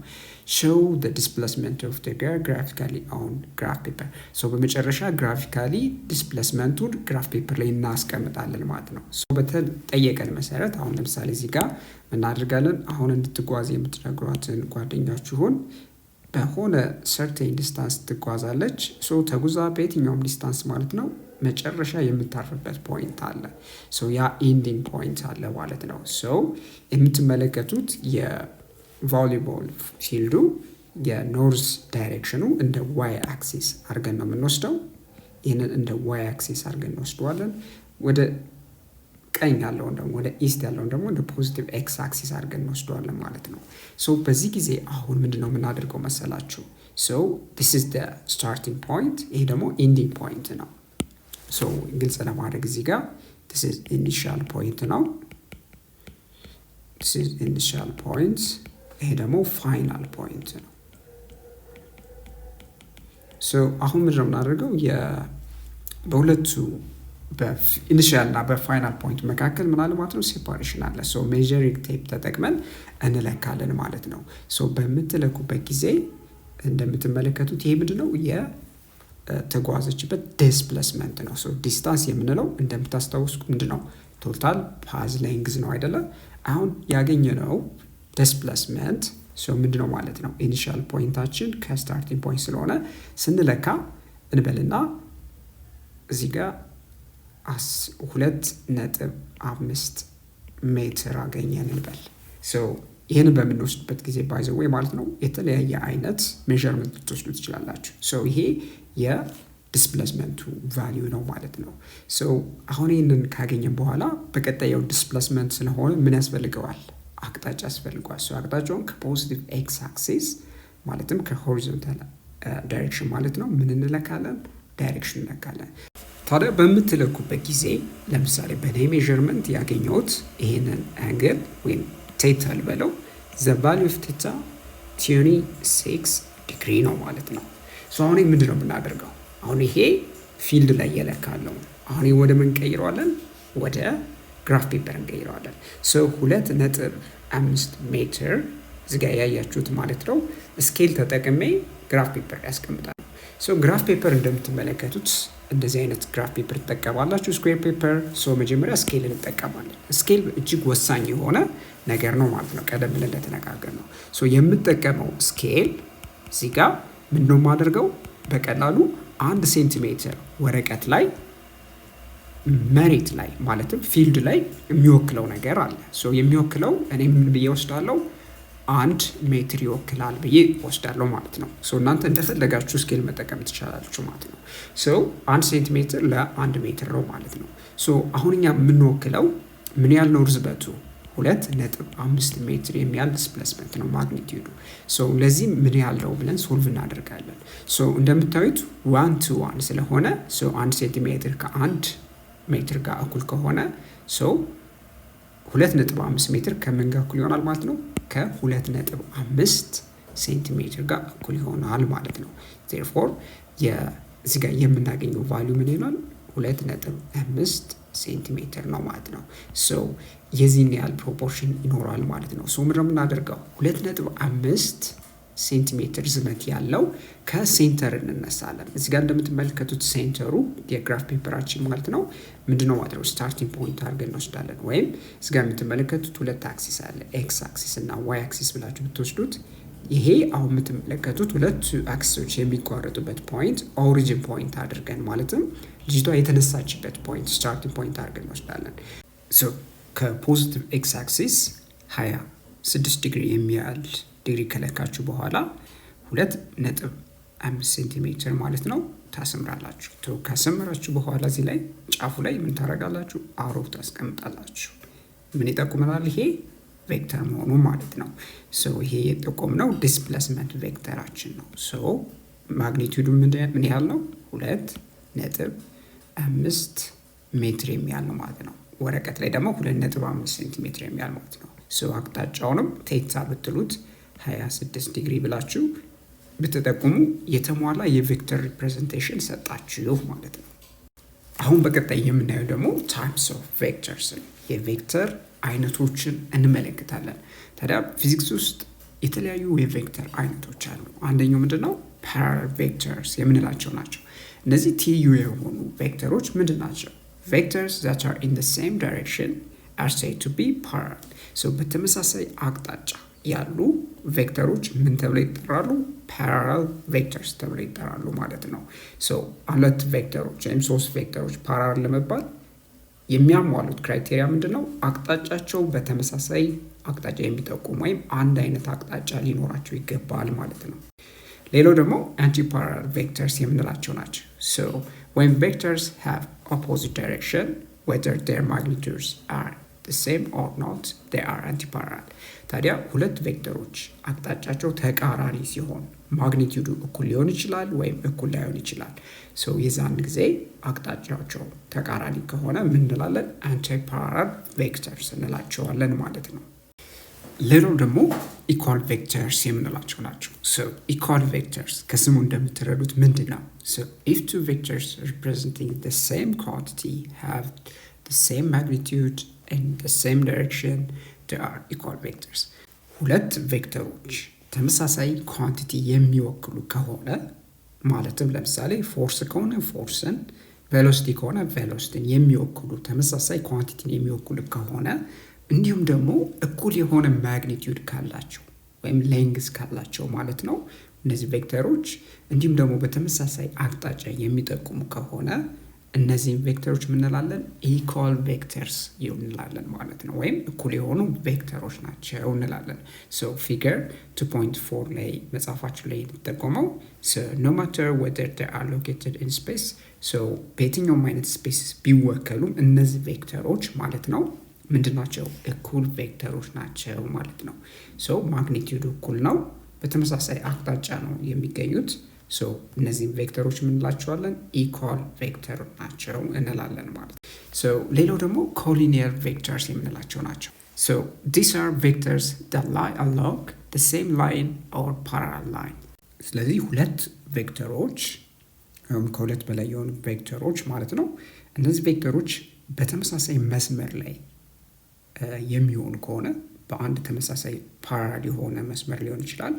show the displacement of the girl graphically on graph paper። so በመጨረሻ ግራፊካሊ ዲስፕሌስመንቱን ግራፍ ፔፐር ላይ እናስቀምጣለን ማለት ነው። so በተጠየቀን መሰረት አሁን ለምሳሌ እዚህ ጋር እናደርጋለን። አሁን እንድትጓዝ የምትነግሯትን ጓደኛችሁን በሆነ ሰርቴን ዲስታንስ ትጓዛለች። ሶ ተጉዛ በየትኛውም ዲስታንስ ማለት ነው መጨረሻ የምታርፍበት ፖይንት አለ። ሶ ያ ኢንዲንግ ፖይንት አለ ማለት ነው። ሶ የምትመለከቱት የቮሊቦል ፊልዱ የኖርዝ ዳይሬክሽኑ እንደ ዋይ አክሲስ አድርገን ነው የምንወስደው። ይህንን እንደ ዋይ አክሲስ አድርገን እንወስደዋለን። ወደ ቀኝ ያለውን ደግሞ ወደ ኢስት ያለውን ደግሞ እንደ ፖዚቲቭ ኤክስ አክሲስ አድርገን እንወስደዋለን ማለት ነው። ሶ በዚህ ጊዜ አሁን ምንድነው የምናደርገው መሰላችሁ? ሶ this is the starting point፣ ይሄ ደግሞ ending point ነው። ሶ ግልጽ ለማድረግ እዚህ ጋር this is initial point ነው። this is initial point፣ ይሄ ደግሞ final point ነው። ሶ አሁን ምንድነው የምናደርገው? በሁለቱ በኢኒሺያል እና በፋይናል ፖይንት መካከል ምን አለ ማለት ነው? ሴፓሬሽን አለ። ሶ ሜዠሪንግ ቴፕ ተጠቅመን እንለካለን ማለት ነው። ሶ በምትለኩበት ጊዜ እንደምትመለከቱት ይሄ ምንድነው የተጓዘችበት ዲስፕሌስመንት ነው። ሶ ዲስታንስ የምንለው እንደምታስታውሱት ምንድነው? ቶታል ፓዝ ሌንግዝ ነው አይደለ? አሁን ያገኘነው ዲስፕሌስመንት ሶ ምንድነው ማለት ነው? ኢኒሺያል ፖይንታችን ከስታርቲንግ ፖይንት ስለሆነ ስንለካ እንበልና እዚህ ጋር 2.5 ሜትር አገኘን እንበል። ሶ ይህንን በምንወስድበት ጊዜ ባይዘው ወይ ማለት ነው የተለያየ አይነት ሜዠርመንት ልትወስዱ ትችላላችሁ። ሶ ይሄ የዲስፕሌስመንቱ ቫልዩ ነው ማለት ነው። ሶ አሁን ይህንን ካገኘን በኋላ በቀጣዩ ዲስፕሌስመንት ስለሆነ ምን ያስፈልገዋል? አቅጣጫ ያስፈልገዋል። ሶ አቅጣጫውን ከፖዚቲቭ ኤክስ አክሲስ ማለትም ከሆሪዞንታል ዳይሬክሽን ማለት ነው ምን እንለካለን? ዳይሬክሽን እንለካለን። ታዲያ በምትለኩበት ጊዜ ለምሳሌ በኔ ሜዠርመንት ያገኘሁት ይሄንን አንግል ወይም ቴታ ልበለው ዘ ቫልዩ ኦፍ ቴታ 26 ዲግሪ ነው ማለት ነው። ሶ አሁን ምንድነው የምናደርገው? አሁን ይሄ ፊልድ ላይ የለካለው አሁን ወደ ምን ቀይረዋለን? ወደ ግራፍ ፔፐር እንቀይረዋለን። ሶ 2.5 ሜትር እዚጋ ያያችሁት ማለት ነው ስኬል ተጠቅሜ ግራፍ ፔፐር ያስቀምጣል። ሶ ግራፍ ፔፐር እንደምትመለከቱት እንደዚህ አይነት ግራፍ ፔፐር ትጠቀማላችሁ፣ ስኩዌር ፔፐር። ሶ መጀመሪያ ስኬል እንጠቀማለን። ስኬል እጅግ ወሳኝ የሆነ ነገር ነው ማለት ነው፣ ቀደም ብለን እንደተነጋገር ነው። ሶ የምጠቀመው ስኬል እዚህ ጋር ምንድነው የማደርገው? በቀላሉ 1 ሴንቲሜትር ወረቀት ላይ መሬት ላይ ማለትም ፊልድ ላይ የሚወክለው ነገር አለ። ሶ የሚወክለው እኔ ምን ብዬ ወስዳለሁ? 1 ሜትር ይወክላል ብዬ ወስዳለሁ ማለት ነው። እናንተ እንደፈለጋችሁ ስኬል መጠቀም ትችላላችሁ ማለት ነው። 1 ሴንቲሜትር ለ1 ሜትር ነው ማለት ነው። አሁን እኛ የምንወክለው ምን ያህል ነው ርዝበቱ? 2.5 ሜትር የሚያህል ዲስፕሌስመንት ነው ማግኒቲዩዱ። ለዚህ ምን ያህል ነው ብለን ሶልቭ እናደርጋለን። እንደምታዩት 1 to 1 ስለሆነ 1 ሴንቲሜትር ከ1 ሜትር ጋር እኩል ከሆነ 2.5 ሜትር ከምን ጋር እኩል ይሆናል ማለት ነው? ከ2.5 ሴንቲሜትር ጋር እኩል ይሆናል ማለት ነው። ዜርፎር እዚህ ጋር የምናገኘው ቫሊዩ ምን ይሆናል? 2.5 ሴንቲሜትር ነው ማለት ነው። የዚህን ያህል ፕሮፖርሽን ይኖራል ማለት ነው። ምንድን ነው የምናደርገው? 2.5 ሴንቲሜትር ዝመት ያለው ከሴንተር እንነሳለን። እዚህ ጋር እንደምትመለከቱት ሴንተሩ የግራፍ ፔፐራችን ማለት ነው ምንድነው ማለት ነው ስታርቲንግ ፖይንት አድርገን እንወስዳለን። ወይም እዚህ ጋር የምትመለከቱት 2 አክሲስ አለ፣ ኤክስ አክሲስ እና ዋይ አክሲስ ብላችሁ ብትወስዱት ይሄ አሁን የምትመለከቱት 2 አክሲሶች የሚቋረጡበት ፖይንት ኦሪጂን ፖይንት አድርገን ማለትም ልጅቷ የተነሳችበት ፖይንት ስታርቲንግ ፖይንት አድርገን እንወስዳለን። ከፖዚቲቭ ኤክስ አክሲስ 26 ዲግሪ የሚያህል ዲግሪ ከለካችሁ በኋላ 2.5 ሴንቲሜትር ማለት ነው ታሰምራላችሁ። ካሰመራችሁ በኋላ እዚህ ላይ ጫፉ ላይ ምን ታደርጋላችሁ? አሮ ታስቀምጣላችሁ። ምን ይጠቁመናል? ይሄ ቬክተር መሆኑ ማለት ነው። ይሄ የጠቆምነው ዲስፕሌስመንት ቬክተራችን ነው። ማግኒቲዩዱ ምን ያህል ነው? 2.5 ሜትር የሚያህል ነው ማለት ነው። ወረቀት ላይ ደግሞ 2.5 ሴንቲሜትር የሚያህል ማለት ነው። አቅጣጫውንም ቴታ ብትሉት 26 ዲግሪ ብላችሁ ብትጠቁሙ የተሟላ የቬክተር ሪፕሬዘንቴሽን ሰጣችሁ ማለት ነው። አሁን በቀጣይ የምናየው ደግሞ ታይፕስ ኦፍ ቬክተርስ የቬክተር አይነቶችን እንመለከታለን። ታዲያ ፊዚክስ ውስጥ የተለያዩ የቬክተር አይነቶች አሉ። አንደኛው ምንድነው? ፓራለል ቬክተርስ የምንላቸው ናቸው። እነዚህ ትይዩ የሆኑ ቬክተሮች ምንድን ናቸው? ቬክተርስ that are in the same direction are said to be parallel. በተመሳሳይ አቅጣጫ ያሉ ቬክተሮች ምን ተብለው ይጠራሉ? ፓራለል ቬክተርስ ተብለው ይጠራሉ ማለት ነው። ሁለት ቬክተሮች ወይም 3 ቬክተሮች ፓራለል ለመባል የሚያሟሉት ክራይቴሪያ ምንድነው? አቅጣጫቸው በተመሳሳይ አቅጣጫ የሚጠቁም ወይም አንድ አይነት አቅጣጫ ሊኖራቸው ይገባል ማለት ነው። ሌላው ደግሞ አንቲ ፓራለል ቬክተርስ የምንላቸው ናቸው። when vectors have opposite direction whether their magnitudes are the same or not they are antiparallel. ታዲያ ሁለት ቬክተሮች አቅጣጫቸው ተቃራኒ ሲሆን ማግኒቲዩዱ እኩል ሊሆን ይችላል ወይም እኩል ላይሆን ይችላል። የዛን ጊዜ አቅጣጫቸው ተቃራኒ ከሆነ ምን እንላለን? አንቲፓራለል ቬክተርስ እንላቸዋለን ማለት ነው። ሌላው ደግሞ ኢኳል ቬክተርስ የምንላቸው ናቸው። ኢኳል ቬክተርስ ከስሙ እንደምትረዱት ምንድን ነው? if two vectors representing the same quantity have the same magnitude in the same direction they are equal vectors. ሁለት ቬክተሮች ተመሳሳይ ኳንቲቲ የሚወክሉ ከሆነ ማለትም ለምሳሌ ፎርስ ከሆነ ፎርስን፣ ቬሎሲቲ ከሆነ ቬሎሲቲን የሚወክሉ ተመሳሳይ ኳንቲቲን የሚወክሉ ከሆነ እንዲሁም ደግሞ እኩል የሆነ ማግኒቲዩድ ካላቸው ወይም ሌንግዝ ካላቸው ማለት ነው እነዚህ ቬክተሮች እንዲሁም ደግሞ በተመሳሳይ አቅጣጫ የሚጠቁሙ ከሆነ እነዚህ ቬክተሮች ምን እንላለን? ኢኳል ቬክተርስ እንላለን ማለት ነው። ወይም እኩል የሆኑ ቬክተሮች ናቸው እንላለን። ፊገር 2.4 ላይ መጽሐፋችን ላይ የተጠቆመው no matter whether they are located in space በየትኛውም አይነት ስፔስ ቢወከሉም እነዚህ ቬክተሮች ማለት ነው ምንድን ናቸው? እኩል ቬክተሮች ናቸው ማለት ነው። ማግኒቲዩድ እኩል ነው፣ በተመሳሳይ አቅጣጫ ነው የሚገኙት። እነዚህም ቬክተሮች ምንላቸዋለን? ኢኳል ቬክተር ናቸው እንላለን ማለት ነው። ሌላው ደግሞ ኮሊኒየር ቬክተርስ የምንላቸው ናቸው። these are vectors that lie along the same line or parallel line. ስለዚህ ሁለት ቬክተሮች ከሁለት በላይ የሆኑ ቬክተሮች ማለት ነው እነዚህ ቬክተሮች በተመሳሳይ መስመር ላይ የሚሆኑ ከሆነ በአንድ ተመሳሳይ ፓራለል የሆነ መስመር ሊሆን ይችላል።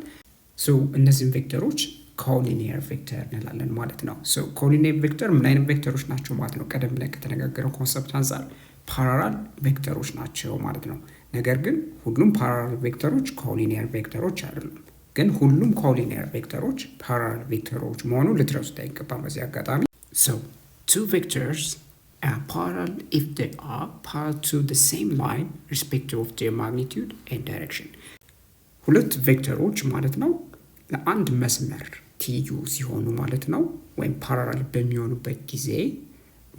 እነዚህም ቬክተሮች ኮሊኒየር ቬክተር እንላለን ማለት ነው። ኮሊኒየር ቬክተር ምን አይነት ቬክተሮች ናቸው ማለት ነው? ቀደም ላይ ከተነጋገረው ኮንሰፕት አንፃር ፓራለል ቬክተሮች ናቸው ማለት ነው። ነገር ግን ሁሉም ፓራለል ቬክተሮች ኮሊኒየር ቬክተሮች አይደሉም። ግን ሁሉም ኮሊኒየር ቬክተሮች ፓራለል ቬክተሮች መሆኑ ልትረሱት አይገባም በዚህ አጋጣሚ። two vectors are parallel if they are parallel to the same line respective of their magnitude and direction. ሁለት ቬክተሮች ማለት ነው ለአንድ መስመር ትይዩ ሲሆኑ ማለት ነው ወይም ፓራላል በሚሆኑበት ጊዜ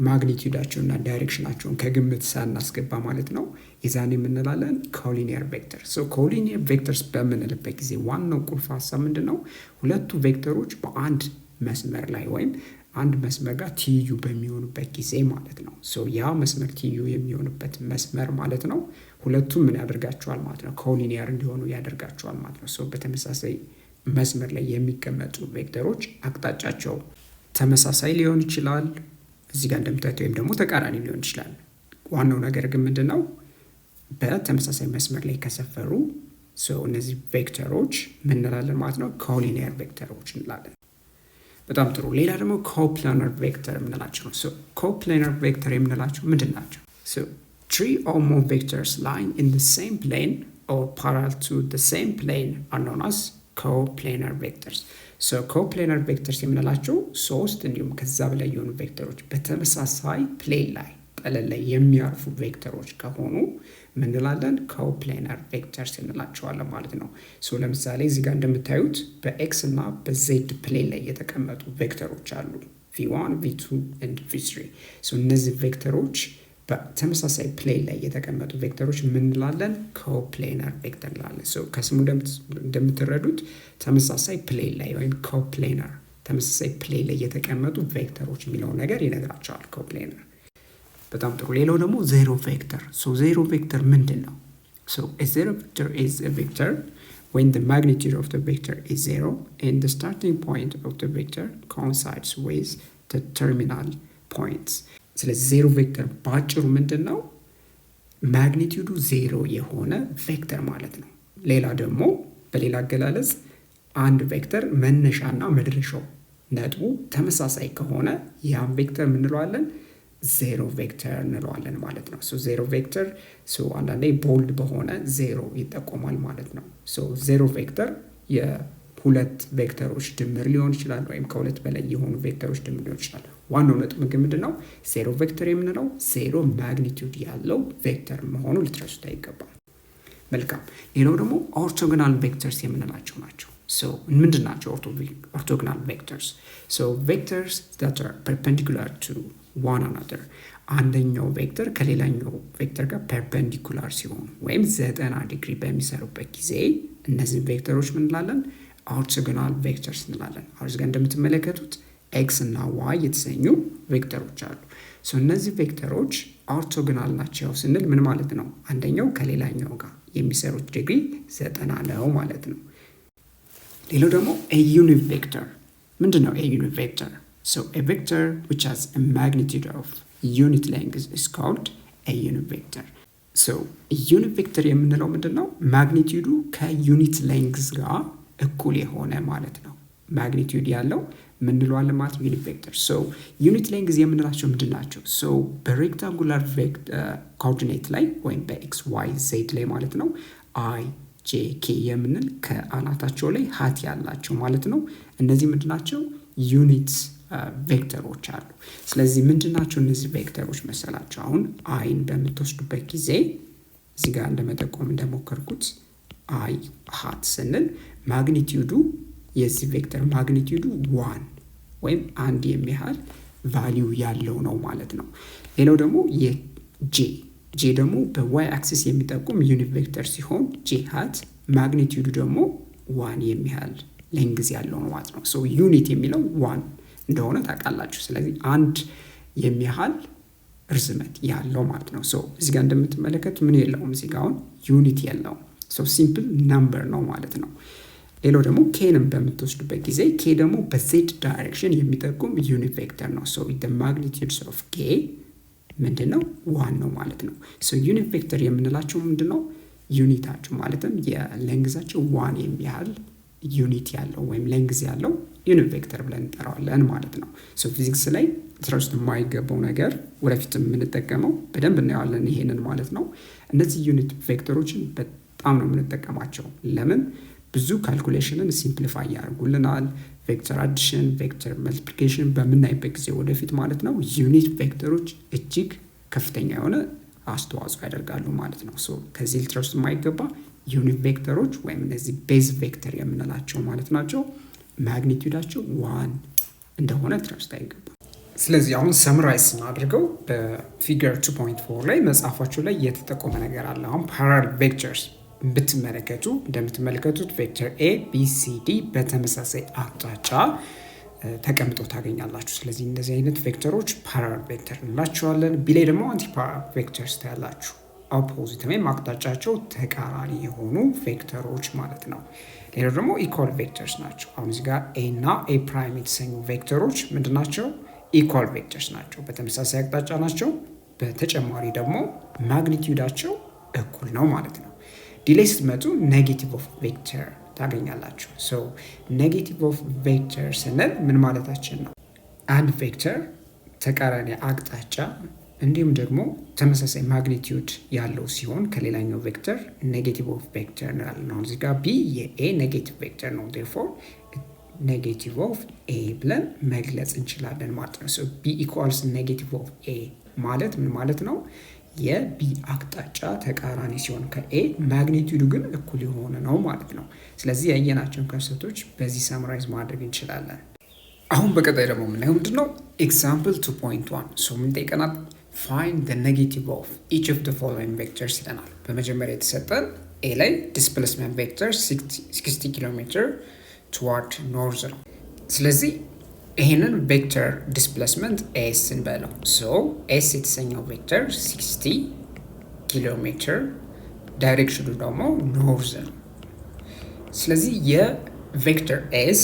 ማግኒቲዩዳቸውና ዳይሬክሽናቸውን ከግምት ሳናስገባ ማለት ነው የዛኔ የምንላለን ኮሊኒየር ቬክተር። ኮሊኒየር ቬክተርስ በምንልበት ጊዜ ዋናው ቁልፍ ሀሳብ ምንድን ነው? ሁለቱ ቬክተሮች በአንድ መስመር ላይ ወይም አንድ መስመር ጋር ትይዩ በሚሆኑበት ጊዜ ማለት ነው። ያ መስመር ትይዩ የሚሆኑበት መስመር ማለት ነው ሁለቱም ምን ያደርጋቸዋል ማለት ነው? ኮሊኒየር እንዲሆኑ ያደርጋቸዋል ማለት ነው። በተመሳሳይ መስመር ላይ የሚቀመጡ ቬክተሮች አቅጣጫቸው ተመሳሳይ ሊሆን ይችላል እዚህ ጋር እንደምታዩት፣ ወይም ደግሞ ተቃራኒ ሊሆን ይችላል። ዋናው ነገር ግን ምንድን ነው? በተመሳሳይ መስመር ላይ ከሰፈሩ እነዚህ ቬክተሮች ምን እንላለን ማለት ነው? ኮሊኒየር ቬክተሮች እንላለን። በጣም ጥሩ። ሌላ ደግሞ ኮፕላነር ቬክተር የምንላቸው ነው። ኮፕላነር ቬክተር የምንላቸው ምንድን ናቸው? three or more vectors lying in the same plane or parallel to the same plane are known as coplanar vectors. ኮፕላነር ቬክተርስ የምንላቸው ሶስት እንዲሁም ከዛ በላይ የሆኑ ቬክተሮች በተመሳሳይ ፕሌን ላይ ጠለል ላይ የሚያርፉ ቬክተሮች ከሆኑ ምን እንላለን? ኮፕላነር ቬክተርስ እንላቸዋለን ማለት ነው። ለምሳሌ እዚህ ጋር እንደምታዩት በኤክስ እና በዜድ ፕሌን ላይ የተቀመጡ ቬክተሮች አሉ v1 v2 and v3። እነዚህ ቬክተሮች በተመሳሳይ ፕሌን ላይ የተቀመጡ ቬክተሮች ምን እንላለን? ኮፕላነር ቬክተር እንላለን። ከስሙ እንደምትረዱት ተመሳሳይ ፕሌን ላይ ወይም ኮፕላነር ተመሳሳይ ፕሌን ላይ የተቀመጡ ቬክተሮች የሚለውን ነገር ይነግራቸዋል ኮፕላነር። በጣም ጥሩ። ሌላው ደግሞ ዜሮ ቬክተር። ዜሮ ቬክተር ምንድን ነው? a zero vector is a vector when the magnitude of the vector is 0 and the starting point of the vector coincides with the terminal points. ስለዚህ ዜሮ ቬክተር በአጭሩ ምንድን ነው? ማግኒቲዩዱ ዜሮ የሆነ ቬክተር ማለት ነው። ሌላ ደግሞ በሌላ አገላለጽ አንድ ቬክተር መነሻና መድረሻው ነጥቡ ተመሳሳይ ከሆነ ያን ቬክተር ምንለዋለን? ዜሮ ቬክተር እንለዋለን ማለት ነው። ዜሮ ቬክተር አንዳንዴ ቦልድ በሆነ ዜሮ ይጠቆማል ማለት ነው። ዜሮ ቬክተር የሁለት ቬክተሮች ድምር ሊሆን ይችላል ወይም ከሁለት በላይ የሆኑ ቬክተሮች ድምር ሊሆን ይችላል። ዋናው ነጥብ ግን ምንድን ነው? ዜሮ ቬክተር የምንለው ዜሮ ማግኒቲዩድ ያለው ቬክተር መሆኑ ልትረሱት አይገባም። መልካም። ሌላው ደግሞ ኦርቶጎናል ቬክተርስ የምንላቸው ናቸው። ምንድን ናቸው ኦርቶጎናል ቬክተርስ? ቬክተርስ that are perpendicular to one another። አንደኛው ቬክተር ከሌላኛው ቬክተር ጋር ፐርፔንዲኩላር ሲሆኑ ወይም 90 ዲግሪ በሚሰሩበት ጊዜ እነዚህን ቬክተሮች ምን እንላለን? ኦርቶጎናል ቬክተርስ እንላለን። አሁን እዚህ ጋር እንደምትመለከቱት ኤክስ እና ዋይ የተሰኙ ቬክተሮች አሉ። እነዚህ ቬክተሮች ኦርቶጎናል ናቸው ስንል ምን ማለት ነው? አንደኛው ከሌላኛው ጋር የሚሰሩት ዲግሪ 90 ነው ማለት ነው። ሌላው ደግሞ a unit vector። ምንድን ነው a unit vector? a vector which has a magnitude of unit length is called a unit vector። unit vector የምንለው ምንድን ነው? ማግኒቲዩዱ ከዩኒት ሌንግዝ ጋር እኩል የሆነ ማለት ነው። ማግኒቲዩድ ያለው ምንለዋለን ማለት ዩኒት ቬክተር። ዩኒት ሌንግዝ የምንላቸው ምንድን ናቸው? በሬክታንጉላር ኮኦርዲኔት ላይ ወይም በኤክስ ዋይ ዜድ ላይ ማለት ነው አይ ጄ ኬ የምንል ከአናታቸው ላይ ሀት ያላቸው ማለት ነው። እነዚህ ምንድን ናቸው? ዩኒት ቬክተሮች አሉ። ስለዚህ ምንድን ናቸው እነዚህ ቬክተሮች መሰላቸው? አሁን አይን በምትወስዱበት ጊዜ እዚህ ጋር እንደመጠቆም እንደሞከርኩት አይ ሀት ስንል ማግኒቲዩዱ የዚህ ቬክተር ማግኒቲዩዱ 1 ወይም አንድ የሚያህል ቫሊዩ ያለው ነው ማለት ነው። ሌላው ደግሞ ጄ ደግሞ በዋይ አክሲስ የሚጠቁም ዩኒት ቬክተር ሲሆን ጄ ሀት ማግኒቲዩዱ ደግሞ 1 የሚያህል ሌንግዝ ያለው ነው ማለት ነው። ዩኒት የሚለው 1 እንደሆነ ታውቃላችሁ። ስለዚህ አንድ የሚያህል ርዝመት ያለው ማለት ነው። እዚህ ጋር እንደምትመለከቱ ምን የለውም? እዚህ ጋር አሁን ዩኒት የለውም። ሲምፕል ነምበር ነው ማለት ነው። ሌላው ደግሞ ኬንም በምትወስዱበት ጊዜ ኬ ደግሞ በዜድ ዳይሬክሽን የሚጠቁም ዩኒት ቬክተር ነው። the magnitudes of k ምንድን ነው? 1 ነው ማለት ነው። ዩኒት ቬክተር የምንላቸው ምንድን ነው? ዩኒታቸው ማለትም የሌንግዛቸው 1 የሚያህል ዩኒት ያለው ወይም ሌንግዝ ያለው ዩኒት ቬክተር ብለን እንጠራዋለን ማለት ነው። ፊዚክስ ላይ ትረስት የማይገባው ነገር ወደፊት የምንጠቀመው በደንብ እናየዋለን ይሄንን ማለት ነው። እነዚህ ዩኒት ቬክተሮችን በጣም ነው የምንጠቀማቸው። ለምን? ብዙ ካልኩሌሽንን ሲምፕሊፋይ ያደርጉልናል። ቬክተር አዲሽን፣ ቬክተር መልቲፕሊኬሽን በምናይበት ጊዜ ወደፊት ማለት ነው ዩኒት ቬክተሮች እጅግ ከፍተኛ የሆነ አስተዋጽኦ ያደርጋሉ ማለት ነው። ከዚህ ልትረሱ የማይገባ ዩኒት ቬክተሮች ወይም እነዚህ ቤዝ ቬክተር የምንላቸው ማለት ናቸው ማግኒቲዩዳቸው 1 እንደሆነ ትረስት አይገባም። ስለዚህ አሁን ሰምራይዝ ስናድርገው በፊገር 2.4 ላይ መጽሐፋቸው ላይ የተጠቆመ ነገር አለ። አሁን ፓራል ቬክተርስ ብትመለከቱ እንደምትመለከቱት ቬክተር ኤ ቢ ሲ ዲ በተመሳሳይ አቅጣጫ ተቀምጠው ታገኛላችሁ። ስለዚህ እንደዚህ አይነት ቬክተሮች ፓራል ቬክተር እንላቸዋለን። ቢ ላይ ደግሞ አንቲ ፓራል ቬክተርስ ታያላችሁ። ኦፖዚት ወይም አቅጣጫቸው ተቃራኒ የሆኑ ቬክተሮች ማለት ነው። ሌላው ደግሞ ኢኳል ቬክተርስ ናቸው። አሁን እዚህ ጋር ኤ እና ኤ ፕራይም የተሰኙ ቬክተሮች ምንድን ናቸው? ኢኳል ቬክተርስ ናቸው፣ በተመሳሳይ አቅጣጫ ናቸው። በተጨማሪ ደግሞ ማግኒቲዩዳቸው እኩል ነው ማለት ነው። ዲ ላይ ስትመጡ ኔጌቲቭ ኦፍ ቬክተር ታገኛላችሁ። ሶ ኔጌቲቭ ኦፍ ቬክተር ስንል ምን ማለታችን ነው? አንድ ቬክተር ተቃራኒ አቅጣጫ እንዲሁም ደግሞ ተመሳሳይ ማግኒቲዩድ ያለው ሲሆን ከሌላኛው ቬክተር ኔጌቲቭ ኦፍ ቬክተር እንላለን። አሁን እዚህ ጋር ቢ የኤ ኔጌቲቭ ቬክተር ነው። ዴርፎር ኔጌቲቭ ኦፍ ኤ ብለን መግለጽ እንችላለን ማለት ነው። ሶ ቢ ኢኳልስ ኔጌቲቭ ኦፍ ኤ ማለት ምን ማለት ነው? የቢ አቅጣጫ ተቃራኒ ሲሆን ከኤ ማግኒቲዩዱ ግን እኩል የሆነ ነው ማለት ነው። ስለዚህ ያየናቸውን ኮንሰፕቶች በዚህ ሰምራይዝ ማድረግ እንችላለን። አሁን በቀጣይ ደግሞ የምናየው ምንድነው? ኤግዛምፕል 2.1 ሶ ምን ጠይቀናል? ፋይንድ ዘ ኔጌቲቭ ኦፍ ኢች ኦፍ ዘ ፎሎዊንግ ቬክተርስ ይለናል። በመጀመሪያ የተሰጠን ኤ ላይ ዲስፕሌስመንት ቬክተር 60 ኪሎ ሜትር ትዋርድ ኖርዝ ነው። ስለዚህ ይህንን ቬክተር ዲስፕሌስመንት ኤስ እንበለው። ሶ ኤስ የተሰኘው ቬክተር 60 ኪሎ ሜትር ዳይሬክሽኑ ደግሞ ኖርዝ ነው። ስለዚህ የቬክተር ኤስ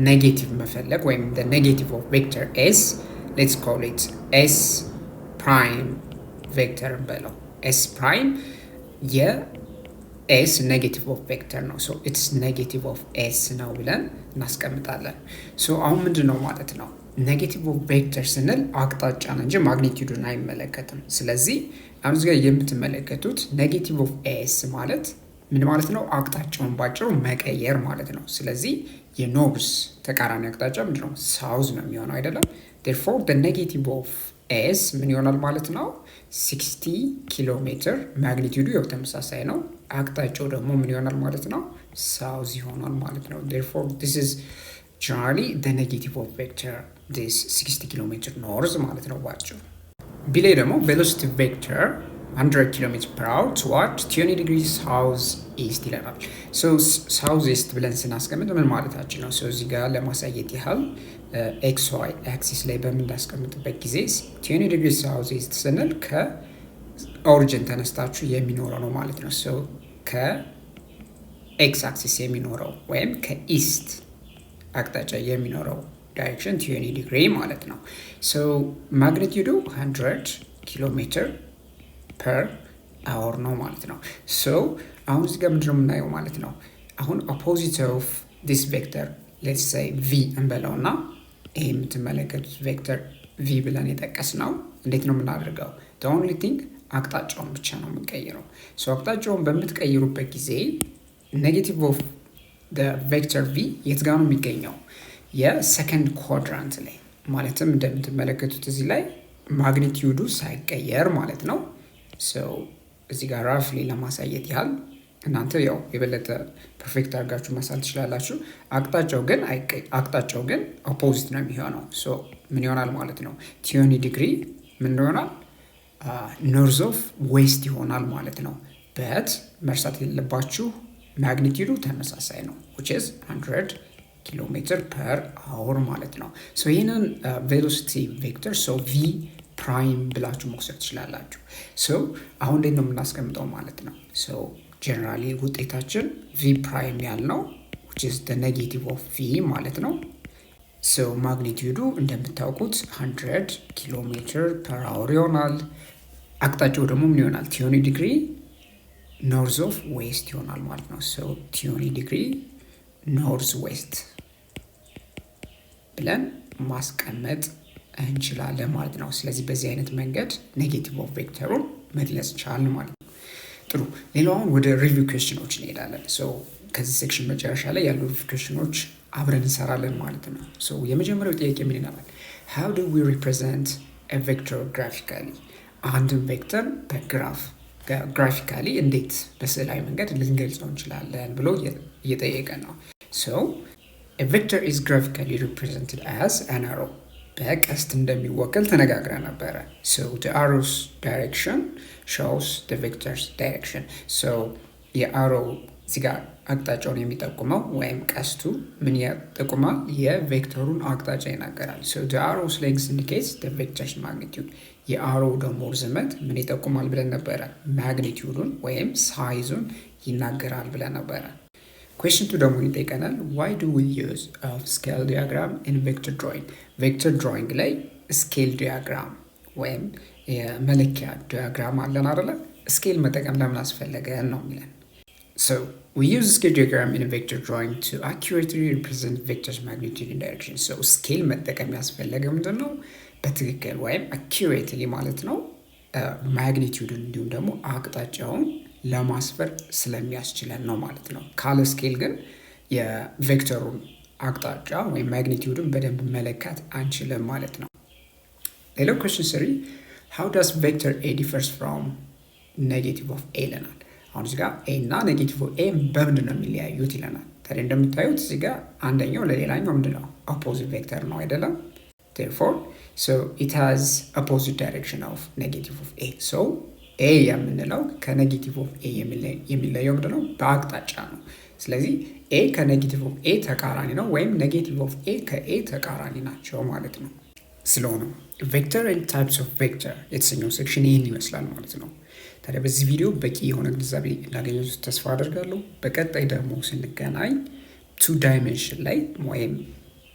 ኔጌቲቭ መፈለግ ወይም ኔጌቲቭ ኦፍ ቬክተር ኤስ ሌትስ ኮል ኢት ኤስ ፕራይም ቬክተር እንበለው። ኤስ ፕራይም የኤስ ኔጌቲቭ ኦፍ ቬክተር ነው። ሶ ኢትስ ኔጌቲቭ ኦፍ ኤስ ነው ብለን እናስቀምጣለን። ሶ አሁን ምንድን ነው ማለት ነው? ኔጌቲቭ ኦፍ ቬክተር ስንል አቅጣጫን እንጂ ማግኒቲዩዱን አይመለከትም። ስለዚህ አሁን እዚህ ጋር የምትመለከቱት ኔጌቲቭ ኦፍ ኤስ ማለት ምን ማለት ነው? አቅጣጫውን ባጭሩ መቀየር ማለት ነው። ስለዚህ የኖርዝ ተቃራኒ አቅጣጫ ምንድን ነው? ሳውዝ ነው የሚሆነው አይደለም? ዴርፎር ኔጌቲቭ ኦፍ ኤስ ምን ይሆናል ማለት ነው? 60 ኪሎ ሜትር ማግኒቲዩዱ ያው ተመሳሳይ ነው። አቅጣጫው ደግሞ ምን ይሆናል ማለት ነው? ሳውዝ ይሆናል ማለት ነው። ዴርፎር ዲስ ኢዝ ጀነራሊ ዘ ኔጌቲቭ ኦፍ ቬክተር ዲስ 60 ኪሎ ሜትር ኖርዝ ማለት ነው ባጭሩ። ቢ ላይ ደግሞ ቬሎሲቲ ቬክተር 100 ኪሎ ሜትር ፐር አወር ትዋርድ 20 ዲግሪ ሳውዝ ኢስት ይለናል። ሳውዝ ኢስት ብለን ስናስቀምጥ ምን ማለታችን ነው? እዚህ ጋር ለማሳየት ያህል ኤክስ ዋይ አክሲስ ላይ በምናስቀምጥበት ጊዜ 20 ዲግሪ ሳውዝ ኢስት ስንል ከኦሪጅን ተነስታችሁ የሚኖረው ነው ማለት ነው። ከኤክስ አክሲስ የሚኖረው ወይም ከኢስት አቅጣጫ የሚኖረው ዳይሬክሽን 20 ዲግሪ ማለት ነው። ማግኒቲዩዱ 100 ኪሎ ሜትር ፐር አወር ነው ማለት ነው። አሁን እዚህ ጋር ምንድነው የምናየው ማለት ነው? አሁን ኦፖዚት ኦፍ ዲስ ቬክተር ሌትስ ሴይ ቪ እንበለው እና ይሄ የምትመለከቱት ቬክተር ቪ ብለን የጠቀስ ነው። እንዴት ነው የምናደርገው? the only thing አቅጣጫውን ብቻ ነው የምንቀይረው። አቅጣጫውን በምትቀይሩበት ጊዜ ኔጌቲቭ ኦፍ ቬክተር ቪ የት ጋር ነው የሚገኘው? የሰከንድ ኳድራንት ላይ ማለትም እንደምትመለከቱት እዚህ ላይ ማግኒቲዩዱ ሳይቀየር ማለት ነው። እዚህ ጋር ራፍሊ ለማሳየት ያህል እናንተ ያው የበለጠ ፐርፌክት አድርጋችሁ ማሳል ትችላላችሁ። አቅጣጫው ግን ኦፖዚት ነው የሚሆነው። ምን ይሆናል ማለት ነው? 20 ዲግሪ ምን ይሆናል? ኖርዝ ኦፍ ዌስት ይሆናል ማለት ነው። በት መርሳት የሌለባችሁ ማግኒቲዩዱ ተመሳሳይ ነው which is 100 ኪሎ ሜትር ፐር አወር ማለት ነው። ይህንን ቬሎሲቲ ቬክተር ቪ ፕራይም ብላችሁ መውሰድ ትችላላችሁ። አሁን እንዴት ነው የምናስቀምጠው ማለት ነው? ጀነራሊ ውጤታችን ቪ ፕራይም ያልነው which is the negative of v ማለት ነው። ማግኒቲዩዱ እንደምታውቁት 100 ኪሎ ሜትር ፐር አወር ይሆናል። አቅጣጫው ደግሞ ምን ይሆናል? 20 ዲግሪ ኖርዝ ኦፍ ዌስት ይሆናል ማለት ነው። 20 ዲግሪ ኖርዝ ዌስት ብለን ማስቀመጥ እንችላለን ማለት ነው። ስለዚህ በዚህ አይነት መንገድ ኔጌቲቭ ኦፍ ቬክተሩን መግለጽ ቻልን ማለት ነው። ጥሩ። ሌላው አሁን ወደ ሪቪው ኩዌስችኖች እንሄዳለን። ከዚህ ሴክሽን መጨረሻ ላይ ያሉ ሪቪው ኩዌስችኖች አብረን እንሰራለን ማለት ነው። የመጀመሪያው ጥያቄ ምን ይላል? how do we represent a vector graphically? አንድን ቬክተር በግራፍ ግራፊካሊ እንዴት በስዕላዊ መንገድ ልንገልጸው እንችላለን ብሎ እየጠየቀ ነው። ሶ a vector is graphically represented as an arrow በቀስት እንደሚወከል ተነጋግረ ነበረ። so the arrow's direction shows the vector's direction. so የአሮው እዚህ ጋር አቅጣጫውን የሚጠቁመው ወይም ቀስቱ ምን ያጠቁማል? የቬክተሩን አቅጣጫ ይናገራል። so the arrow's length indicates the vector's magnitude. የአሮው ደግሞ ርዝመት ምን ይጠቁማል ብለን ነበረ? ማግኒቲዩዱን ወይም ሳይዙን ይናገራል ብለን ነበረ። question 2 ደግሞ ይጠይቀናል why do we use a scale diagram in vector drawing? ቬክተር ድሮይንግ ላይ ስኬል ዲያግራም ወይም የመለኪያ ዲያግራም አለን አይደለ? ስኬል መጠቀም ለምን አስፈለገ ነው የሚለን። so we use scale diagram in a vector drawing to accurately represent vector's magnitude and direction. so scale መጠቀም ያስፈለገ ምንድነው? በትክክል ወይም accurately ማለት ነው ማግኒቲዩድን እንዲሁም ደግሞ አቅጣጫውን ለማስፈር ስለሚያስችለን ነው ማለት ነው። ካለ ስኬል ግን የቬክተሩን አቅጣጫ ወይም ማግኒቲዩድን በደንብ መለካት አንችልም ማለት ነው። ሌላው question 3 how does vector a differs from negative of a ይለናል። አሁን እዚህ ጋር a እና negative of a በምንድን ነው የሚለያዩት ይለናል። ታዲያ እንደምታዩት እዚህ ጋር አንደኛው ለሌላኛው ምንድነው? opposite vector ነው አይደለም? therefore so it has opposite direction of negative of a. so a የምንለው ከኔጌቲቭ ኦፍ a የሚለየው ምንድነው? በአቅጣጫ ነው። ስለዚህ a ከኔጌቲቭ ኦፍ a ተቃራኒ ነው ወይም ኔጌቲቭ ኦፍ a ከa ተቃራኒ ናቸው ማለት ነው። ስለሆነ ቬክተር ኤንድ ታይፕስ ኦፍ ቬክተር የተሰኘው ሴክሽን ይህን ይመስላል ማለት ነው። ታዲያ በዚህ ቪዲዮ በቂ የሆነ ግንዛቤ እንዳገኛችሁ ተስፋ አደርጋለሁ። በቀጣይ ደግሞ ስንገናኝ 2 ዳይሜንሽን ላይ ወይም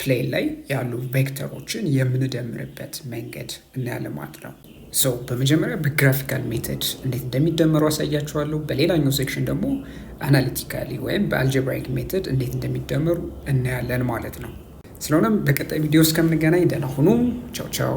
ፕሌን ላይ ያሉ ቬክተሮችን የምንደምርበት መንገድ እናያለን ማለት ነው። ሶ በመጀመሪያ በግራፊካል ሜተድ እንዴት እንደሚደመሩ አሳያችኋለሁ። በሌላኛው ሴክሽን ደግሞ አናሊቲካሊ ወይም በአልጀብራይክ ሜተድ እንዴት እንደሚደመሩ እናያለን ማለት ነው። ስለሆነም በቀጣይ ቪዲዮ እስከምንገናኝ ደህና ሁኑ። ቻው ቻው።